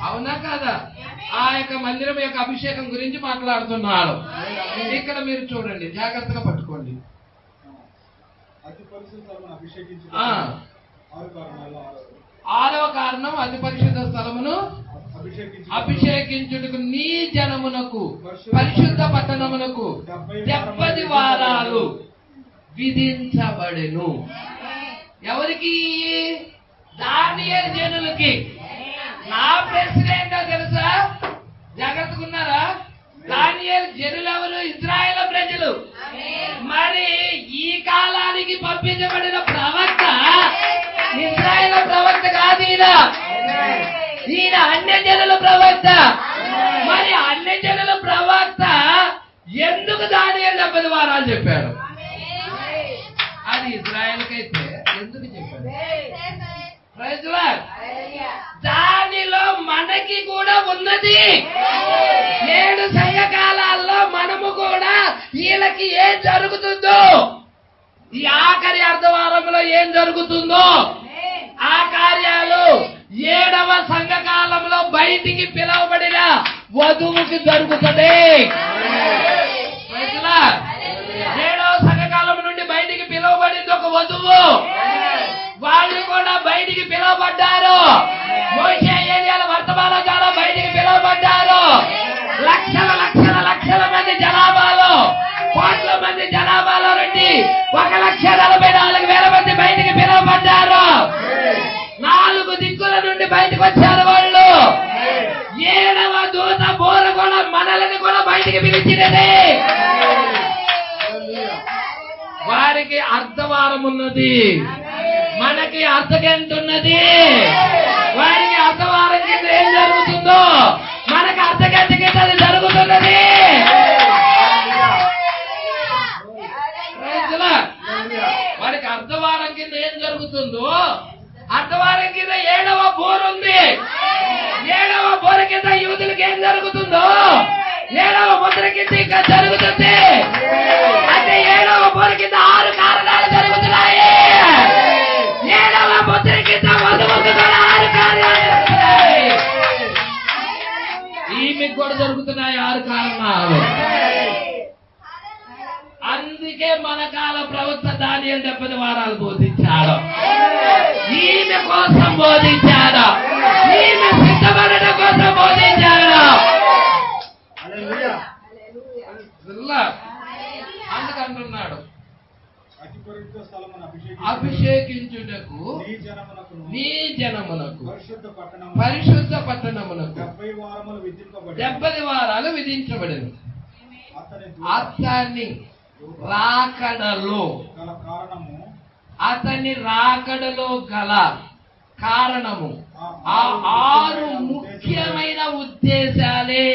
అవునా కాదా? ఆ యొక్క మందిరం యొక్క అభిషేకం గురించి మాట్లాడుతున్నాడు. ఇక్కడ మీరు చూడండి, జాగ్రత్తగా పట్టుకోండి. 6వ కారణం, అతి పరిశుద్ధ స్థలమును అభిషేకించుటకు నీ జనమునకు, పరిశుద్ధ పట్టణమునకు 70 వారాలు విధించబడెను. ఎవరికి? దానియేలు జనులకి. నా ప్రశ్న ఏంటో తెలుసా? జాగ్రత్తగా ఉన్నారా? దానియేలు జనులు ఎవరు? ఇశ్రాయేలు ప్రజలు. మరి ఈ కాలానికి పంపించబడిన ప్రవక్త ఇశ్రాయేలు ప్రవక్త కాదు. ఈయన అన్యజనుల ప్రవక్త. మరి అన్యజనుల ప్రవక్త ఎందుకు దానియేలు 70 వారాలు చెప్పాడు? అది ఇశ్రాయేలుకైతే ఎందుకు చెప్పాడు? దానిలో మనకి కూడా ఉన్నది. 7 సంఘకాలాల్లో మనము కూడా వీళ్ళకి ఏం జరుగుతుందో, ఈ ఆఖరి అర్ధవారంలో ఏం జరుగుతుందో ఆ కార్యాలు 7వ సంఘకాలంలో బయటికి పిలువబడిన వధువుకి జరుగుతుంది. 7వ సంఘకాలం నుండి బయటికి పిలువబడింది ఒక వధువు. వాళ్ళు కూడా బయటికి పిలువబడ్డారు. మోషే ఏలియాల వర్తమానం ద్వారా బయటికి పిలువబడ్డారు. లక్షల లక్షల లక్షల మంది జనాభాలో, కోట్ల మంది జనాభాలో నుండి 1,44,000 మంది బయటికి పిలువబడ్డారు. 4 దిక్కుల నుండి బయటకు వచ్చారు వాళ్ళు. 7వ దూత బోర కూడా మనల్ని కూడా బయటికి పిలిచినది. వారికి అర్ధవారం ఉన్నది, మనకి అర్ధగంట ఉన్నది. వారికి అర్ధవారం కింద ఏం జరుగుతుందో మనకి అర్ధగంట కింద అది జరుగుతున్నది. వారికి అర్ధవారం కింద ఏం జరుగుతుందో, అర్ధవారం కింద 7వ బోర ఉంది. 7వ బోర కింద యూదులకు ఏం జరుగుతుందో 7వ ముద్ర కింద ఇంకా జరుగుతుంది. అంటే 7వ బోర కింద 6 కారణాలు జరుగుతున్నాయి. 7వ ఉన్నాయి 6 కారణాలు. అందుకే మన కాల ప్రవక్త దానియేలు 70 వారాలు బోధించాడు. ఈమె కోసం బోధించాడు. ఈమె సిద్ధపడడం కోసం బోధించాడు. అందుకంటున్నాడు, అభిషేకించుటకు నీ జనమునకు పరిశుద్ధ పట్టణమునకు 70 వారాలు విధించబడింది. అతని రాకడలో గల కారణము ఆ 6 ముఖ్యమైన ఉద్దేశాలే.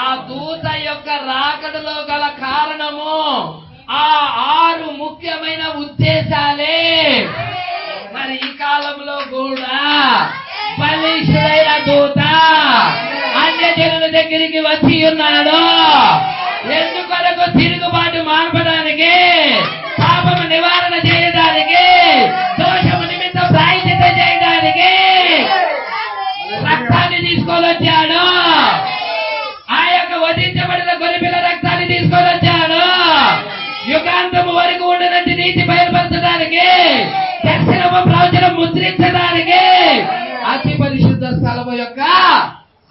ఆ దూత యొక్క రాకడలో గల కారణము ఆ 6 ముఖ్యమైన ఉద్దేశాలే. మరి ఈ కాలంలో కూడా బలిష్ఠుడైన దూత అన్యజనుల దగ్గరికి వచ్చి ఉన్నాడు. ఎందుకొరకు? తిరుగుబాటు మాన్పడానికి, పాపము నివారణ చేయడానికి, దోషము నిమిత్తం ప్రాయశ్చిత్తం చేయడానికి రక్తాన్ని తీసుకొని వచ్చాడు. ఆ యొక్క వధించబడిన గొర్రెపిల్ల రక్తాన్ని తీసుకొని వచ్చాడు. యుగాంతము వరకు ఉండనట్టు నీతి బయలుపరచడానికి, దర్శనము ప్రవచనం ముద్రించడానికి, అతి పరిశుద్ధ స్థలము యొక్క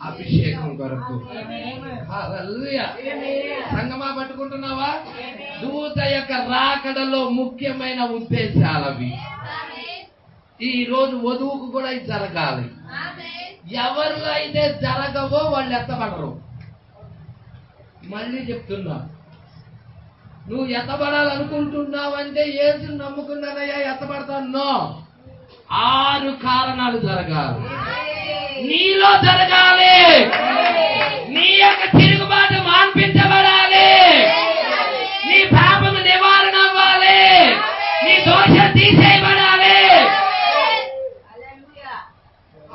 అభిషేకం కొరకు. హల్లెలూయా. సంగమా పట్టుకుంటున్నావా? దూత యొక్క రాకడలో ముఖ్యమైన ఉద్దేశాలవి. ఈ రోజు వధువుకు కూడా ఇది జరగాలి. ఎవరు అయితే జరగవో వాళ్ళు ఎత్తబడరు. మళ్ళీ చెప్తున్నా, నువ్వు ఎత్తబడాలనుకుంటున్నావంటే యేసు నమ్ముకున్నానయ్యా ఎత్తబడతాను. 6 కారణాలు జరగాలి. నీలో జరగాలి. నీ యొక్క తిరుగుబాటు మాన్పించబడాలి. నీ పాపము నివారణ అవ్వాలి. నీ దోషం తీసేయబడాలి.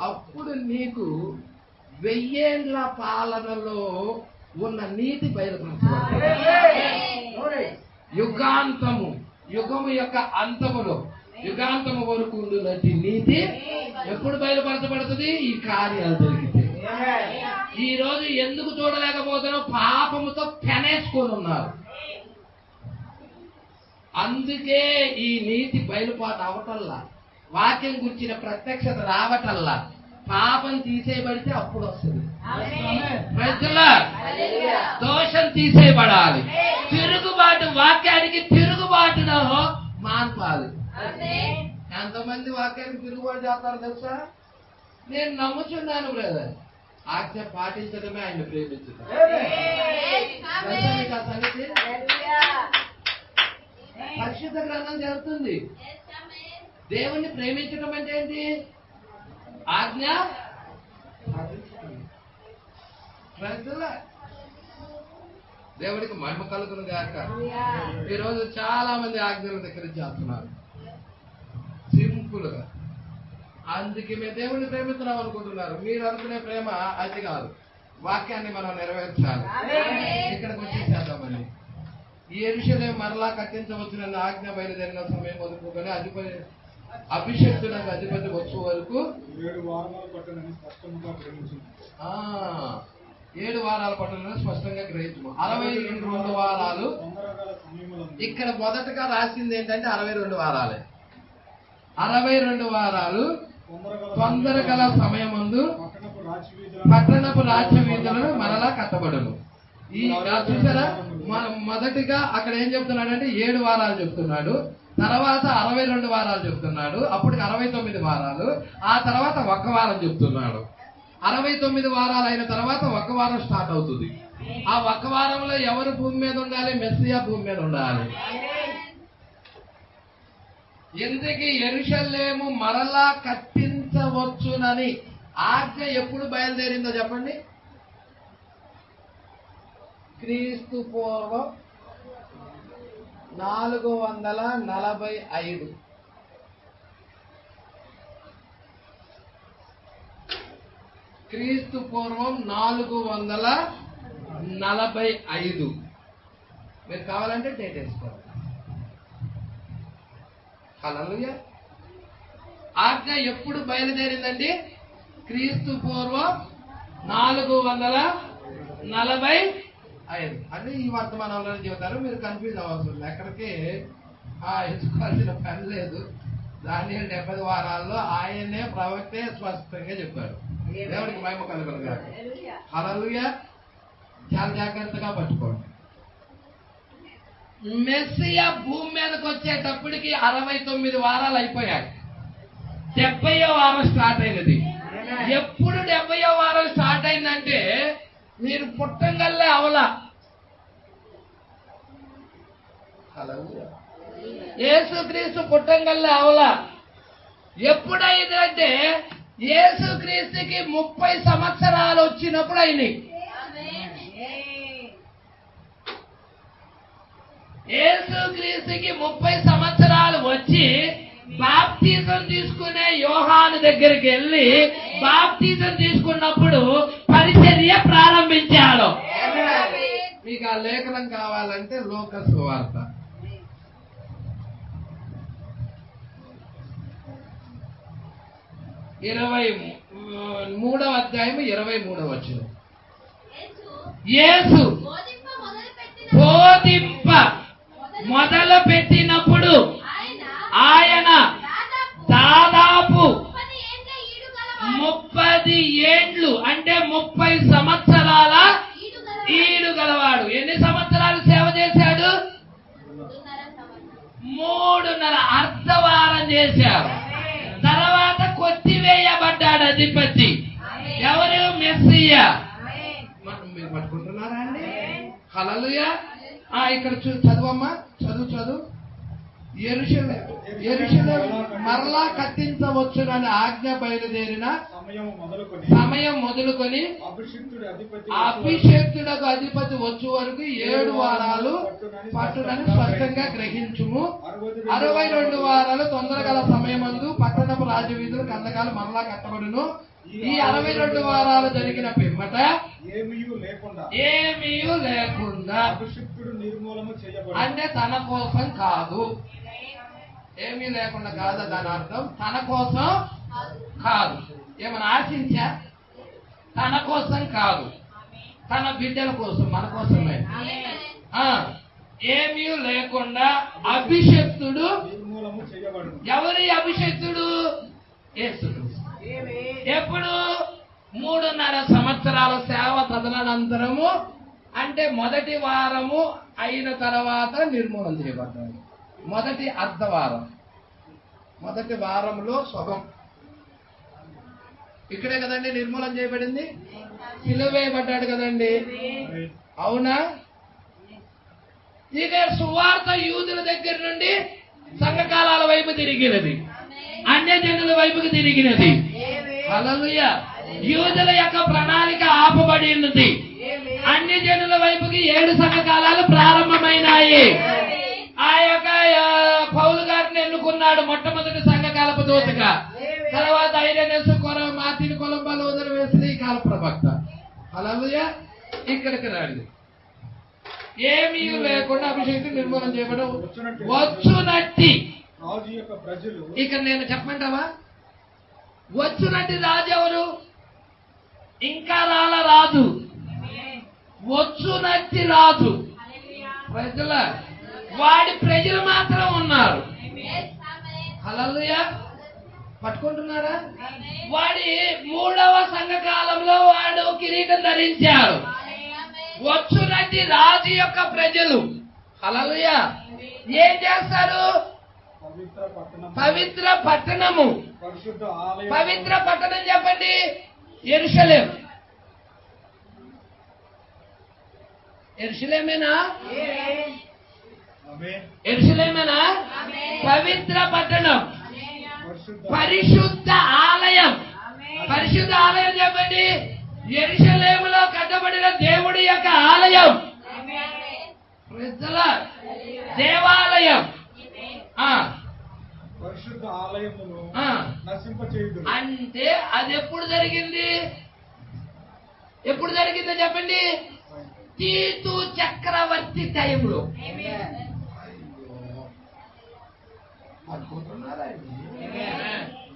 అప్పుడు నీకు 1000 ఏళ్ల పాలనలో ఉన్న నీతి బయలుపరచబడుతుంది. యుగాంతము, యుగము యొక్క అంతములో యుగాంతము వరకు ఉండునట్టి నీతి ఎప్పుడు బయలుపరచబడుతుంది? ఈ కార్యాలు జరిగితే. ఈ రోజు ఎందుకు చూడలేకపోతున్నావు? పాపముతో పెనేసుకొని ఉన్నారు. అందుకే ఈ నీతి బయలుపాటు అవటల్లా, వాక్యం గురించిన ప్రత్యక్షత రావటల్లా, పాపం తీసేయబడితే అప్పుడు వస్తుంది. ప్రజల దోషం తీసేయబడాలి. తిరుగుబాటు, వాక్యానికి తిరుగుబాటును మాన్పాలి. ఎంతమంది వాక్యానికి తిరుగుబాటు చేస్తారు తెలుసా? నేను నమ్ముచున్నాను బ్రదర్, ఆజ్ఞ పాటించడమే ఆయన ప్రేమించడం. పరిశుద్ధ గ్రంథం జరుగుతుంది. దేవుణ్ణి ప్రేమించడం అంటే ఏంటి? ఆజ్ఞ ప్రజల దేవుడికి మహిమ కలుగును గాక. ఈరోజు చాలా మంది ఆజ్ఞల దగ్గర చేస్తున్నారు సింపుల్ గా. అందుకే మేము దేవుడిని ప్రేమిస్తున్నాం అనుకుంటున్నారు. మీరు అనుకునే ప్రేమ అది కాదు. వాక్యాన్ని మనం నెరవేర్చాలి. ఇక్కడికి వచ్చేసేద్దామని ఈ యెరూషలేము మరలా కట్టించవచ్చునన్న ఆజ్ఞ బయలుదేరిన సమయం వదులుకొని అభిషేక్తులకు అధిపతి వచ్చే వరకు 7 వారాల పట్టణాన్ని స్పష్టంగా గ్రహించము. 62 వారాలు. ఇక్కడ మొదటగా రాసింది ఏంటంటే 62 వారాలే. 62 వారాలు తొందరగల సమయమందు పట్టణపు రాజ్య వీధులను మరలా కట్టబడును. ఈ చూసారా, మొదటిగా అక్కడ ఏం చెప్తున్నాడంటే 7 వారాలు చెప్తున్నాడు. తర్వాత 62 వారాలు చెప్తున్నాడు. అప్పటికి 69 వారాలు. ఆ తర్వాత 1 వారం చెప్తున్నాడు. 69 వారాలు అయిన తర్వాత 1 వారం స్టార్ట్ అవుతుంది. ఆ 1 వారంలో ఎవరు భూమి మీద ఉండాలి? మెస్సియా భూమి మీద ఉండాలి. ఎందుకు యెరూషలేము మరలా కట్టించవచ్చునని ఆజ్ఞ ఎప్పుడు బయలుదేరిందో చెప్పండి. క్రీస్తు పూర్వం 445. క్రీస్తు పూర్వం 445. మీరు కావాలంటే డేట్ వేసుకోవాలి. హల్లెలూయా. ఆజ్ఞ ఎప్పుడు బయలుదేరిందండి? క్రీస్తు పూర్వం 445. 45 అని ఈ వర్తమానంలో చెబుతారు. మీరు కన్ఫ్యూజ్ అవ్వాల్సింది, ఎక్కడికి ఎంచుకోవాల్సిన పని లేదు. దానియేలు 70 వారాల్లో ఆయనే ప్రవక్తే స్పష్టంగా చెప్పారు. దేవుడికి మహిమ కలుగునుగాక. హల్లెలూయా. చాలా జాగ్రత్తగా పట్టుకోండి. మెస్సియా భూమి మీదకి వచ్చేటప్పటికి 69 వారాలు అయిపోయాయి. 70వ వారం స్టార్ట్ అయినది. ఎప్పుడు 70వ వారం స్టార్ట్ అయిందంటే మీరు పుట్టంగల్లే అవలా. యేసుక్రీస్తు పుట్టంగల్లే అవలా. ఎప్పుడైందంటే యేసుక్రీస్తుకి 30 సంవత్సరాలు వచ్చినప్పుడు అయినాయి. యేసుక్రీస్తుకి 30 సంవత్సరాలు వచ్చి బాప్తిజం తీసుకునే యోహాను దగ్గరికి వెళ్ళి బాప్తిజం తీసుకున్నప్పుడు పరిచర్య ప్రారంభించాడు. మీకు ఆ లేఖనం కావాలంటే లూకా సువార్త 23వ అధ్యాయం 23వ వచనం. యేసు బోధింప మొదలు పెట్టినప్పుడు ఆయన దాదాపు 30 ఏండ్లు అంటే 30 సంవత్సరాల ఈడు గలవాడు. ఎన్ని సంవత్సరాలు సేవ చేశాడు? 3.5 అర్ధవారం చేశారు. తర్వాత కొట్టివేయబడ్డాడు అధిపతి. ఎవరు? మెస్సియా. మీరు పట్టుకుంటున్నారా అండి? హల్లెలూయా. ఇక్కడ చదువమ్మా, చదువు. యెరూషలేము మరలా కట్టించవచ్చునని ఆజ్ఞ బయలుదేరిన సమయం మొదలుకొని అభిషేక్తుడకు అధిపతి వచ్చే వరకు 7 వారాలు పట్టునని స్పష్టంగా గ్రహించుము. 62 వారాలు తొందరగల సమయమందు పట్టణపు రాజవీధులు కందకాలు మరలా కట్టబడును. ఈ 62 వారాలు జరిగిన పిమ్మట ఏమీ లేకుండా అంటే తన కోసం కాదు. ఏమీ లేకుండా కాదు దాని అర్థం. తన కోసం కాదు. ఏమైనా ఆశించా? తన కోసం కాదు, తన బిడ్డల కోసం, మన కోసమే. ఏమీ లేకుండా అభిషక్తుడు. ఎవరి అభిషక్తుడు? యేసుక్రీస్తు. ఎప్పుడు? 3.5 సంవత్సరాల సేవ తదనంతరము అంటే మొదటి వారము అయిన తర్వాత నిర్మూలన చేయబడ్డాడు. మొదటి అర్ధవారం, మొదటి వారంలో సగం ఇక్కడే కదండి నిర్మూలన చేయబడింది. సిలువేయబడ్డాడు కదండి, అవునా? ఇక సువార్త యూదుల దగ్గర నుండి సంఘకాలాల వైపు తిరిగినది, అన్యజనుల వైపుకి తిరిగినది. హల్లెలూయా. యూదుల యొక్క ప్రణాళిక ఆపబడి ఉన్నది. అన్యజనుల వైపుకి 7 సంఘకాలాలు ప్రారంభమైనాయి. ఆ యొక్క పౌలు గారిని ఎన్నుకున్నాడు మొట్టమొదటి సంఘకాలపు దూతగా. తర్వాత ఐరెనస్, మార్టిన్, కొలంబా, లూథర్, వెస్లీ, కాల ప్రవక్త. హల్లెలూయా. ఇక్కడికి రండి. ఏమీ లేకుండా అభిషేకం నిర్మూలన చేయబడి వచ్చునట్టి. ఇక నేను చెప్పమంటావా? వచ్చునట్టి రాజు ఎవరు? ఇంకా రాజు. వచ్చునట్టి రాజు. ప్రజల వాడి ప్రజలు మాత్రం ఉన్నారు. హల్లెలూయా. పట్టుకుంటున్నారా? వాడి 3వ సంఘకాలంలో వాడు కిరీటం ధరించాడు. వచ్చునట్టి రాజు యొక్క ప్రజలు. హల్లెలూయా. ఏం చేస్తారు? పవిత్ర పట్టణము. పవిత్ర పట్టణం చెప్పండి. యెరూషలేము. యెరూషలేమేనా? యెరూషలేమేనా? పవిత్ర పట్టణం, పరిశుద్ధ ఆలయం. పరిశుద్ధ ఆలయం చెప్పండి. యెరూషలేములో కట్టబడిన దేవుడి యొక్క ఆలయం, ప్రజల దేవాలయం. పరిశుద్ధ ఆలయమును నశింపచేయుదురు. అంటే అది ఎప్పుడు జరిగింది? ఎప్పుడు జరిగిందో చెప్పండి. తీతు చక్రవర్తి టైంలో.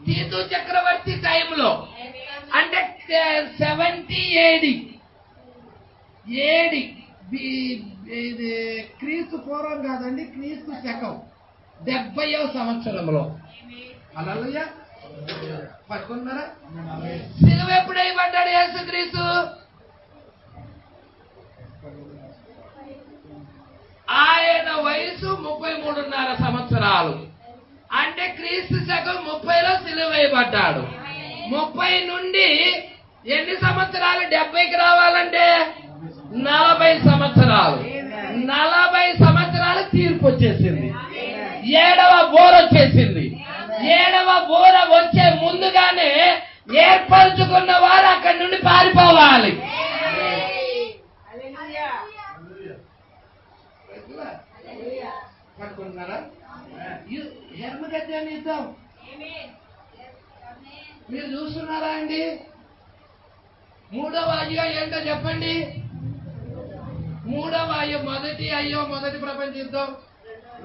తీతు చక్రవర్తి టైంలో అంటే 70 AD. ఏడి ఇది క్రీస్తు పూర్వం కాదండి, క్రీస్తు శకం 70వ సంవత్సరంలో. హల్లెలూయా. పట్టుకున్నారా? సిలువ ఎప్పుడు వేయబడ్డాడు యేసుక్రీస్తు? ఆయన వయసు 33.5 సంవత్సరాలు. అంటే క్రీస్తు శకం 30లో సిలువ వేయబడ్డాడు. 30 నుండి ఎన్ని సంవత్సరాలు 70కి రావాలంటే 40 సంవత్సరాలు. 40 సంవత్సరాలు తీర్పు వచ్చేసింది. 7వ బోర వచ్చేసింది. 7వ బోర వచ్చే ముందుగానే ఏర్పరచుకున్న వారు అక్కడి నుండి పారిపోవాలి. పట్టుకుంటున్నారా? హెర్మగత్యాన్ని ఇద్దాం. మీరు చూస్తున్నారా అండి? 3వ అయ్యో ఏంటో చెప్పండి. 3వ అయ్యో మొదటి ప్రపంచ యుద్ధం,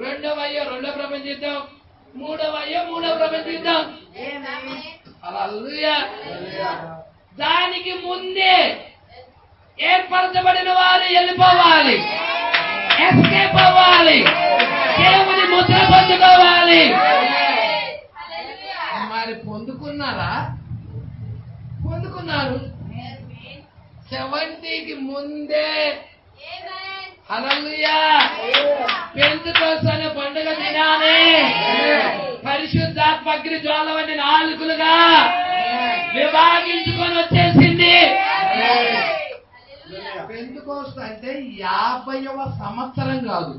2వ అయ్యో 2వ ప్రపంచ యుద్ధం, 3వ అయ్యో 3వ ప్రపంచ యుద్ధం. హల్లెలూయా. దానికి ముందే ఏర్పరచబడిన వారు వెళ్ళిపోవాలి, ఎస్కేప్ అవ్వాలి, దేవుని ముద్ర పొందుకోవాలి. మరి పొందుకున్నారా? పొందుకున్నారు. 70కి ముందే. హల్లెలూయా. పెంతెకోస్తు అనే పండుగ దినానే పరిశుద్ధాత్మ అగ్ని జ్వాల వంటి నాలుగులుగా విభాగించుకొని వచ్చేసింది. పెంతెకోస్తు అంటే 50వ సంవత్సరం కాదు,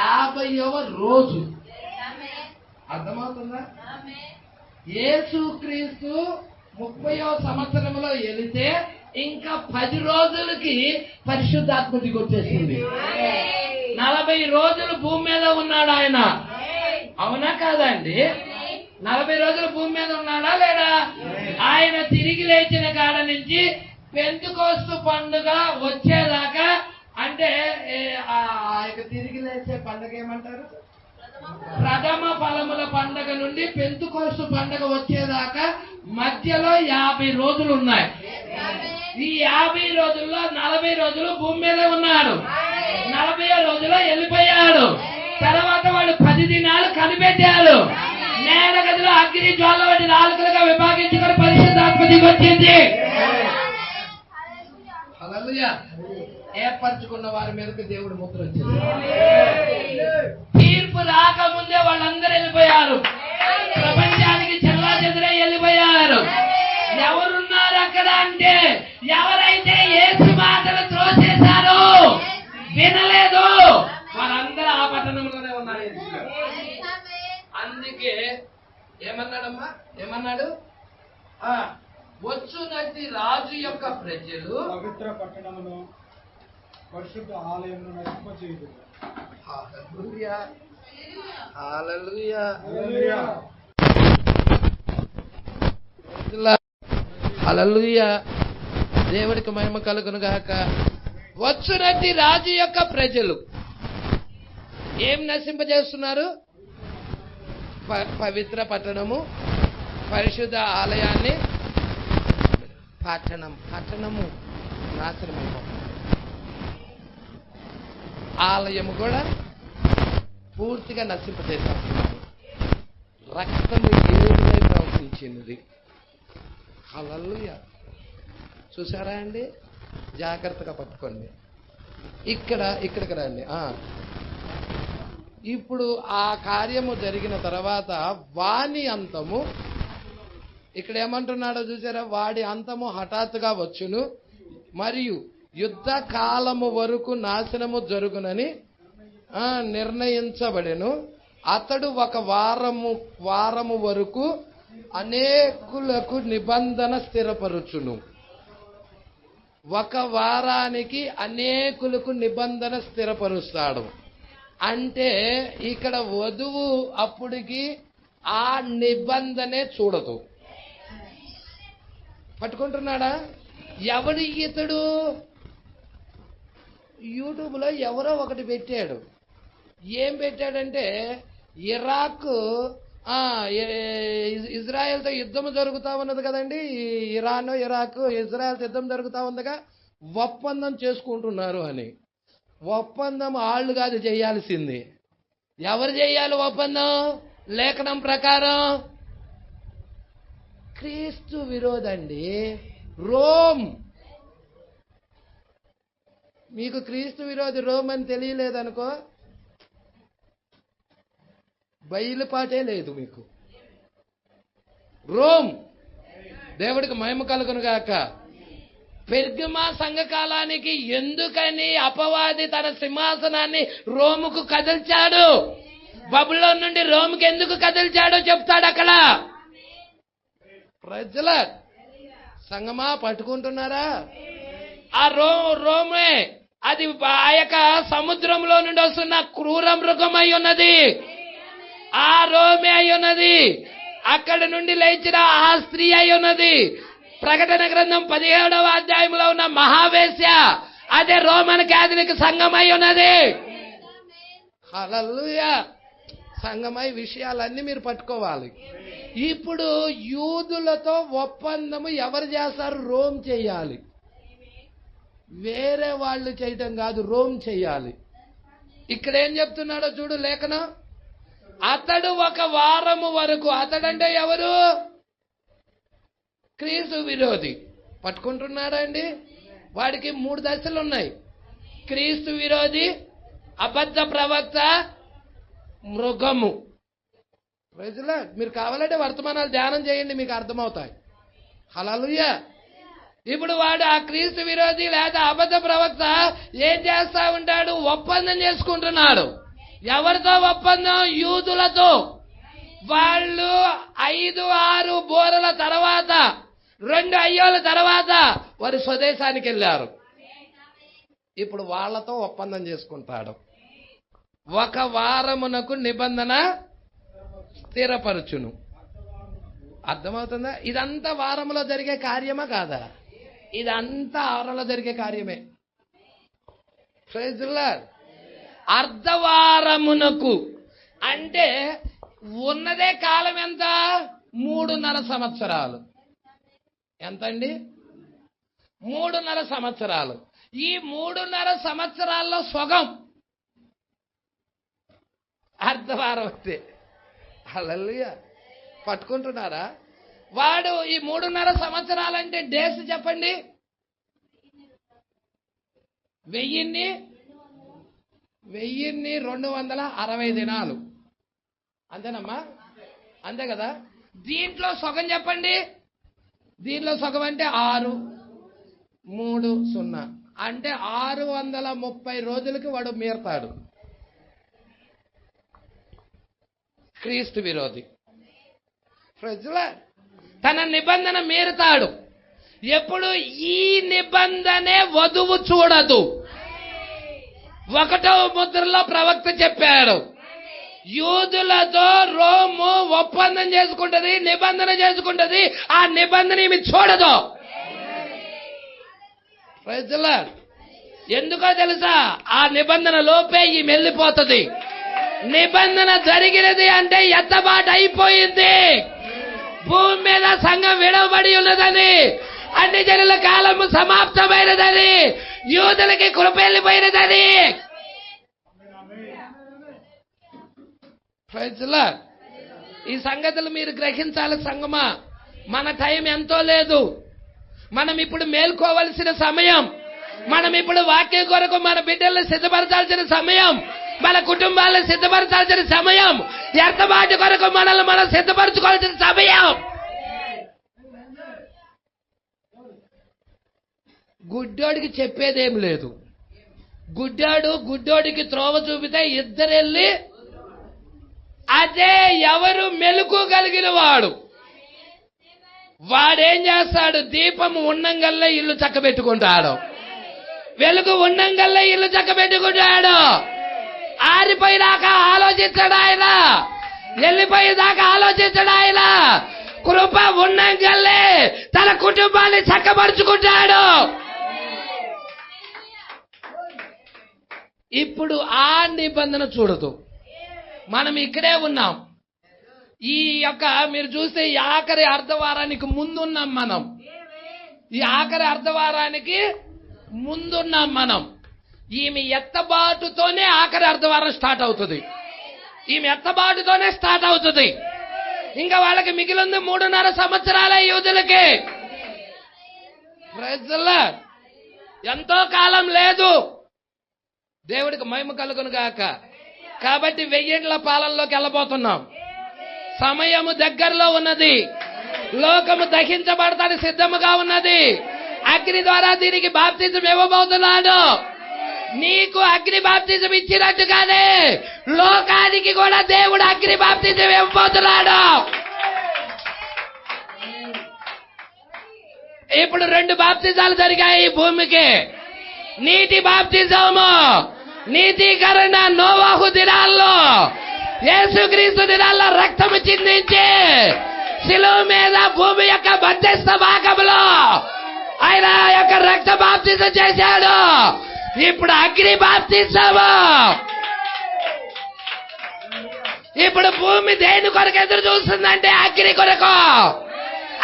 50వ రోజు. అర్థమవుతుందా? యేసుక్రీస్తు 30వ సంవత్సరంలో వెళితే ఇంకా 10 రోజులకి పరిశుద్ధాత్మ దిగొచ్చేసింది. 40 రోజులు భూమి మీద ఉన్నాడు ఆయన. అవునా కాదండి? 40 రోజులు భూమి మీద ఉన్నాడా లేడా? ఆయన తిరిగి లేచిన కాడ నుంచి పెంతెకోస్తు పండుగ వచ్చేదాకా, అంటే తిరిగి లేచే పండుగ ఏమంటారు? ప్రథమ ఫలముల పండుగ నుండి పెంతెకోస్తు పండుగ వచ్చేదాకా మధ్యలో 50 రోజులు ఉన్నాయి. ఈ 50 రోజుల్లో 40 రోజులు భూమి మీద ఉన్నాడు, 40 రోజుల్లో వెళ్ళిపోయాడు. తర్వాత వాళ్ళు 10 దినాలు కనిపెట్టారు. నేల గదిలో అగ్ని జ్వాల వంటి నాలుగులుగా విభాగించుకొని పరిశుద్ధాత్మ దిగొచ్చింది. హల్లెలూయా. ఏర్పరచుకున్న వారి మీదకి దేవుడు ముద్ర వచ్చింది. తీర్పు రాకముందే వాళ్ళందరూ వెళ్ళిపోయారు. ప్రపంచానికి చెల్లాచెదరై వెళ్ళిపోయారు. ఎవరున్నారు అక్కడ అంటే, ఎవరైతే యేసు మాటలు త్రోసేశారో, వినలేదు, వారందరూ ఆ పట్టణంలోనే ఉన్నారు. అందుకే ఏమన్నాడమ్మా? ఏమన్నాడు? వచ్చునట్టి రాజు యొక్క ప్రజలు పవిత్ర పట్టణమును పరిశుద్ధ ఆలయమును నశింపచేయుదురు. హల్లెలూయా. హల్లెలూయా. హల్లెలూయా. దేవుడికి మహిమ కలుగును గాక. వచ్చునట్టి రాజు యొక్క ప్రజలు ఏం నశింపజేస్తున్నారు? పవిత్ర పట్టణము, పరిశుద్ధ ఆలయాన్ని. పట్టణము నాశనమైపోతుంది. ఆలయము కూడా పూర్తిగా నశింపజేశారు. రక్తము ఏడులై ప్రవహించినది. హల్లెలూయా. చూసారా అండి? జాగ్రత్తగా పట్టుకోండి. ఇక్కడికి రండి. ఇప్పుడు ఆ కార్యము జరిగిన తర్వాత వాని అంతము, ఇక్కడ ఏమంటున్నాడో చూసారా? వాడి అంతము హఠాత్తుగా వచ్చును, మరియు యుద్ధ కాలము వరకు నాశనము జరుగునని నిర్ణయించబడెను. అతడు ఒక వారము వరకు అనేకులకు నిబంధన స్థిరపరుచును. ఒక వారానికి అనేకులకు నిబంధన స్థిరపరుస్తాడు. అంటే ఇక్కడ వధువు అప్పటికి ఆ నిబంధనే చూడదు. పట్టుకుంటున్నాడా? ఎవడు ఇతడు? యూట్యూబ్లో ఎవరో ఒకటి పెట్టాడు. ఏం పెట్టాడంటే, ఇరాక్ ఇజ్రాయెల్తో యుద్ధం జరుగుతా ఉన్నది కదండి. ఇరాన్ ఇరాక్ ఇజ్రాయెల్తో యుద్ధం జరుగుతా ఉందిగా, ఒప్పందం చేసుకుంటున్నారు అని. ఒప్పందం ఆళ్ళు కాదు చేయాల్సింది. ఎవరు చేయాలి ఒప్పందం? లేఖనం ప్రకారం క్రీస్తు విరోధండి, రోమ్. మీకు క్రీస్తు విరోధి రోమ్ అని తెలియలేదనుకో, బయలుపాటే లేదు మీకు. రోమ్. దేవుడికి మహిమ కలుగును గాక. పెర్గమా సంఘకాలానికి ఎందుకని అపవాది తన సింహాసనాన్ని రోముకు కదిల్చాడు? బబులోన్ నుండి రోముకి ఎందుకు కదిల్చాడో చెప్తాడు అక్కడ. ప్రజల సంగమా పట్టుకుంటున్నారా? ఆ రోమే అది ఆ యొక్క సముద్రంలో నుండి వస్తున్న క్రూర మృగమై ఉన్నది. ఆ రోమే అయి ఉన్నది. అక్కడి నుండి లేచిన ఆ స్త్రీ అయి ఉన్నది. ప్రకటన గ్రంథం 17వ అధ్యాయంలో ఉన్న మహావేశ్య అదే రోమన్ క్యాథలిక్ సంఘమై ఉన్నది. హల్లెలూయా. సంఘమై విషయాలన్నీ మీరు పట్టుకోవాలి. ఇప్పుడు యూదులతో ఒప్పందము ఎవరు చేస్తారు? రోమ్ చేయాలి. వేరే వాళ్ళు చేయటం కాదు, రోమ్ చేయాలి. ఇక్కడ ఏం చెప్తున్నాడో చూడు లేఖనం. అతడు ఒక వారము వరకు, అతడంటే ఎవరు? క్రీస్తు విరోధి. పట్టుకుంటున్నాడా అండి? వాడికి 3 దశలు ఉన్నాయి. క్రీస్తు విరోధి, అబద్ధ ప్రవక్త, మృగము. ప్రజల మీరు కావాలంటే వర్తమానాలు ధ్యానం చేయండి, మీకు అర్థమవుతాయి. హల్లెలూయా. ఇప్పుడు వాడు ఆ క్రీస్తు విరోధి లేదా అబద్ధ ప్రవక్త ఏం చేస్తా ఉంటాడు? ఒప్పందం చేసుకుంటున్నాడు. ఎవరితో ఒప్పందం? యూదులతో. వాళ్ళు 5-6 బోరల తర్వాత, 2 అయ్యోల తర్వాత వారి స్వదేశానికి వెళ్ళారు. ఇప్పుడు వాళ్ళతో ఒప్పందం చేసుకుంటాడు. 1 వారమునకు నిబంధన స్థిరపరచును. అర్థమవుతుందా? ఇదంతా వారంలో జరిగే కార్యమా కాదా? ఇదంతా వారంలో జరిగే కార్యమే. Praise the lord. అర్ధవారమునకు అంటే ఉన్నదే కాలం ఎంత? 3.5 సంవత్సరాలు. ఎంతండి? 3.5 సంవత్సరాలు. ఈ 3.5 సంవత్సరాల్లో సగం అర్ధవారం అంటే. హల్లెలూయా. పట్టుకుంటున్నారా? వాడు ఈ 3.5 సంవత్సరాలంటే డేస్ చెప్పండి. 1260 దినాలు. అంతేనమ్మా? అంతే కదా? దీంట్లో సగం చెప్పండి. దీంట్లో సగం అంటే 6-3-0 అంటే 630 రోజులకి వాడు మీరతాడు. క్రీస్తు విరోధి. ప్రజల తన నిబంధన మీరుతాడు. ఎప్పుడు ఈ నిబంధనే వధువు చూడదు. 1వ ముద్రలో ప్రవక్త చెప్పాడు, యూదులతో రోము ఒప్పందం చేసుకుంటది, నిబంధన చేసుకుంటది. ఆ నిబంధన ఈమె చూడదు. ప్రజల ఎందుకో తెలుసా? ఆ నిబంధన లోపే ఈమె వెళ్ళిపోతుంది. నిబంధన జరిగినది అంటే ఎత్తబాటు అయిపోయింది. భూమి మీద సంఘం విడవబడి ఉన్నదని, అన్ని జనుల కాలము సమాప్తమైనదని, యూదులకి కృప వెళ్ళిపోయినదని. Praise the lord. ఈ సంగతులు మీరు గ్రహించాలి సంగమా. మన టైం ఎంతో లేదు. మనం ఇప్పుడు మేల్కోవలసిన సమయం. మనం ఇప్పుడు వాక్యం కొరకు మన బిడ్డలను సిద్ధపరచాల్సిన సమయం. మన కుటుంబాలను సిద్ధపరచాల్సిన సమయం. ఎర్తబాటు కొరకు మనల్ని మనం సిద్ధపరచుకోవాల్సిన సమయం. గుడ్డోడికి చెప్పేదేం లేదు. గుడ్డోడికి త్రోవ చూపితే ఇద్దరెళ్ళి, అదే ఎవరు మెలుకు కలిగిన వాడేం చేస్తాడు? దీపం ఉండంగల్లా ఇల్లు చక్కబెట్టుకుంటాడు. వెలుగు ఉండంగల్లా ఇల్లు చక్కబెట్టుకుంటాడు. ఆరిపోయినాక ఆలోచించడు ఆయన. వెళ్ళిపోయేదాకా ఆలోచించడు ఆయన. కృప ఉండంగల్లే తన కుటుంబాన్ని చక్కబరుచుకుంటాడు. ఇప్పుడు ఆ నిబంధన చూడదు. మనం ఇక్కడే ఉన్నాం. ఈ యొక్క మీరు చూస్తే ఈ ఆఖరి అర్ధవారానికి ముందున్నాం మనం. ఈ ఆఖరి అర్ధవారానికి ముందున్నాం మనం. ఈమె ఎత్తబాటుతోనే ఆఖరి అర్ధవారం స్టార్ట్ అవుతుంది. ఈమె ఎత్తబాటుతోనే స్టార్ట్ అవుతుంది. ఇంకా వాళ్ళకి మిగిలింది 3.5 సంవత్సరాలే యూదులకి. ప్రజల ఎంతో కాలం లేదు. దేవుడికి మహిమ కలుగును గాక. కాబట్టి 1000 ఏళ్ల పాలనలోకి వెళ్ళబోతున్నాం. సమయము దగ్గరలో ఉన్నది. లోకము దహించబడతానికి సిద్ధముగా ఉన్నది. అగ్ని ద్వారా దీనికి బాప్తిజం ఇవ్వబోతున్నాడు. నీకు అగ్ని బాప్తిజం ఇచ్చినట్టుగానే లోకానికి కూడా దేవుడు అగ్ని బాప్తిజం ఇవ్వబోతున్నాడు. ఇప్పుడు 2 బాప్తిజాలు జరిగాయి ఈ భూమికి. నీటి బాప్తిజము, నీతీకరణ నోవాహు దినాల్లో, యేసుక్రీస్తు దినాల్లో రక్తము చిందించి శిలువ మీద భూమి యొక్క మధ్యస్థ భాగంలో ఆయన యొక్క రక్త బాప్తిజం చేశాడు. ఇప్పుడు అగ్ని బాప్తిజము. ఇప్పుడు భూమి దేని కొరకు ఎదురు చూస్తుందంటే అగ్ని కొరకు.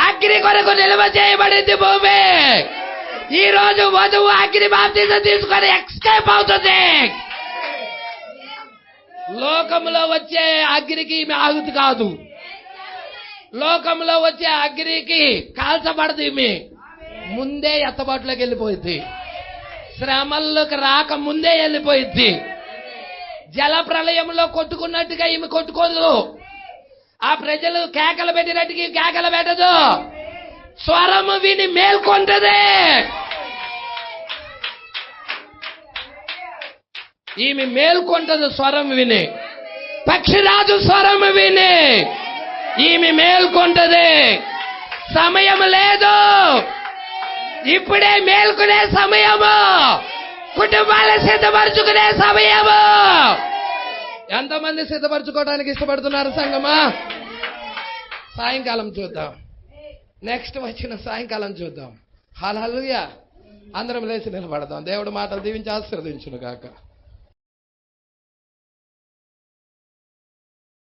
అగ్ని కొరకు నిల్వ చేయబడింది భూమి. ఈ రోజు వధువు అగ్ని బాప్తిజం తీసుకొని ఎస్కేప్ అవుతుంది. లోకంలో వచ్చే అగ్నికి ఈమె ఆహుతి కాదు. లోకంలో వచ్చే అగ్నికి కాల్చబడదు. ఈమె ముందే ఎత్తబాటులోకి వెళ్ళిపోయింది. శ్రమల్లోకి రాక ముందే వెళ్ళిపోయింది. జల ప్రళయంలో కొట్టుకున్నట్టుగా ఈమె కొట్టుకోదు. ఆ ప్రజలు కేకలు పెట్టినట్టుగా కేకలు పెట్టదు. స్వరము విని మేల్కొంటది. ఈమె మేల్కొంటది స్వరం విని. పక్షిరాజు స్వరము విని ఈమె మేల్కొంటది. సమయం లేదు. ఇప్పుడే మేల్కొనే సమయము. కుటుంబాలను సిద్ధపరచుకునే సమయము. ఎంతమంది సిద్ధపరచుకోవడానికి ఇష్టపడుతున్నారు సంగమా? సాయంకాలం చూద్దాం. నెక్స్ట్ వచ్చిన సాయంకాలం చూద్దాం. హల్లెలూయా. అందరం లేచి నిలబడదాం. దేవుడి మాటలు దీవించి ఆశీర్వదించును గాక.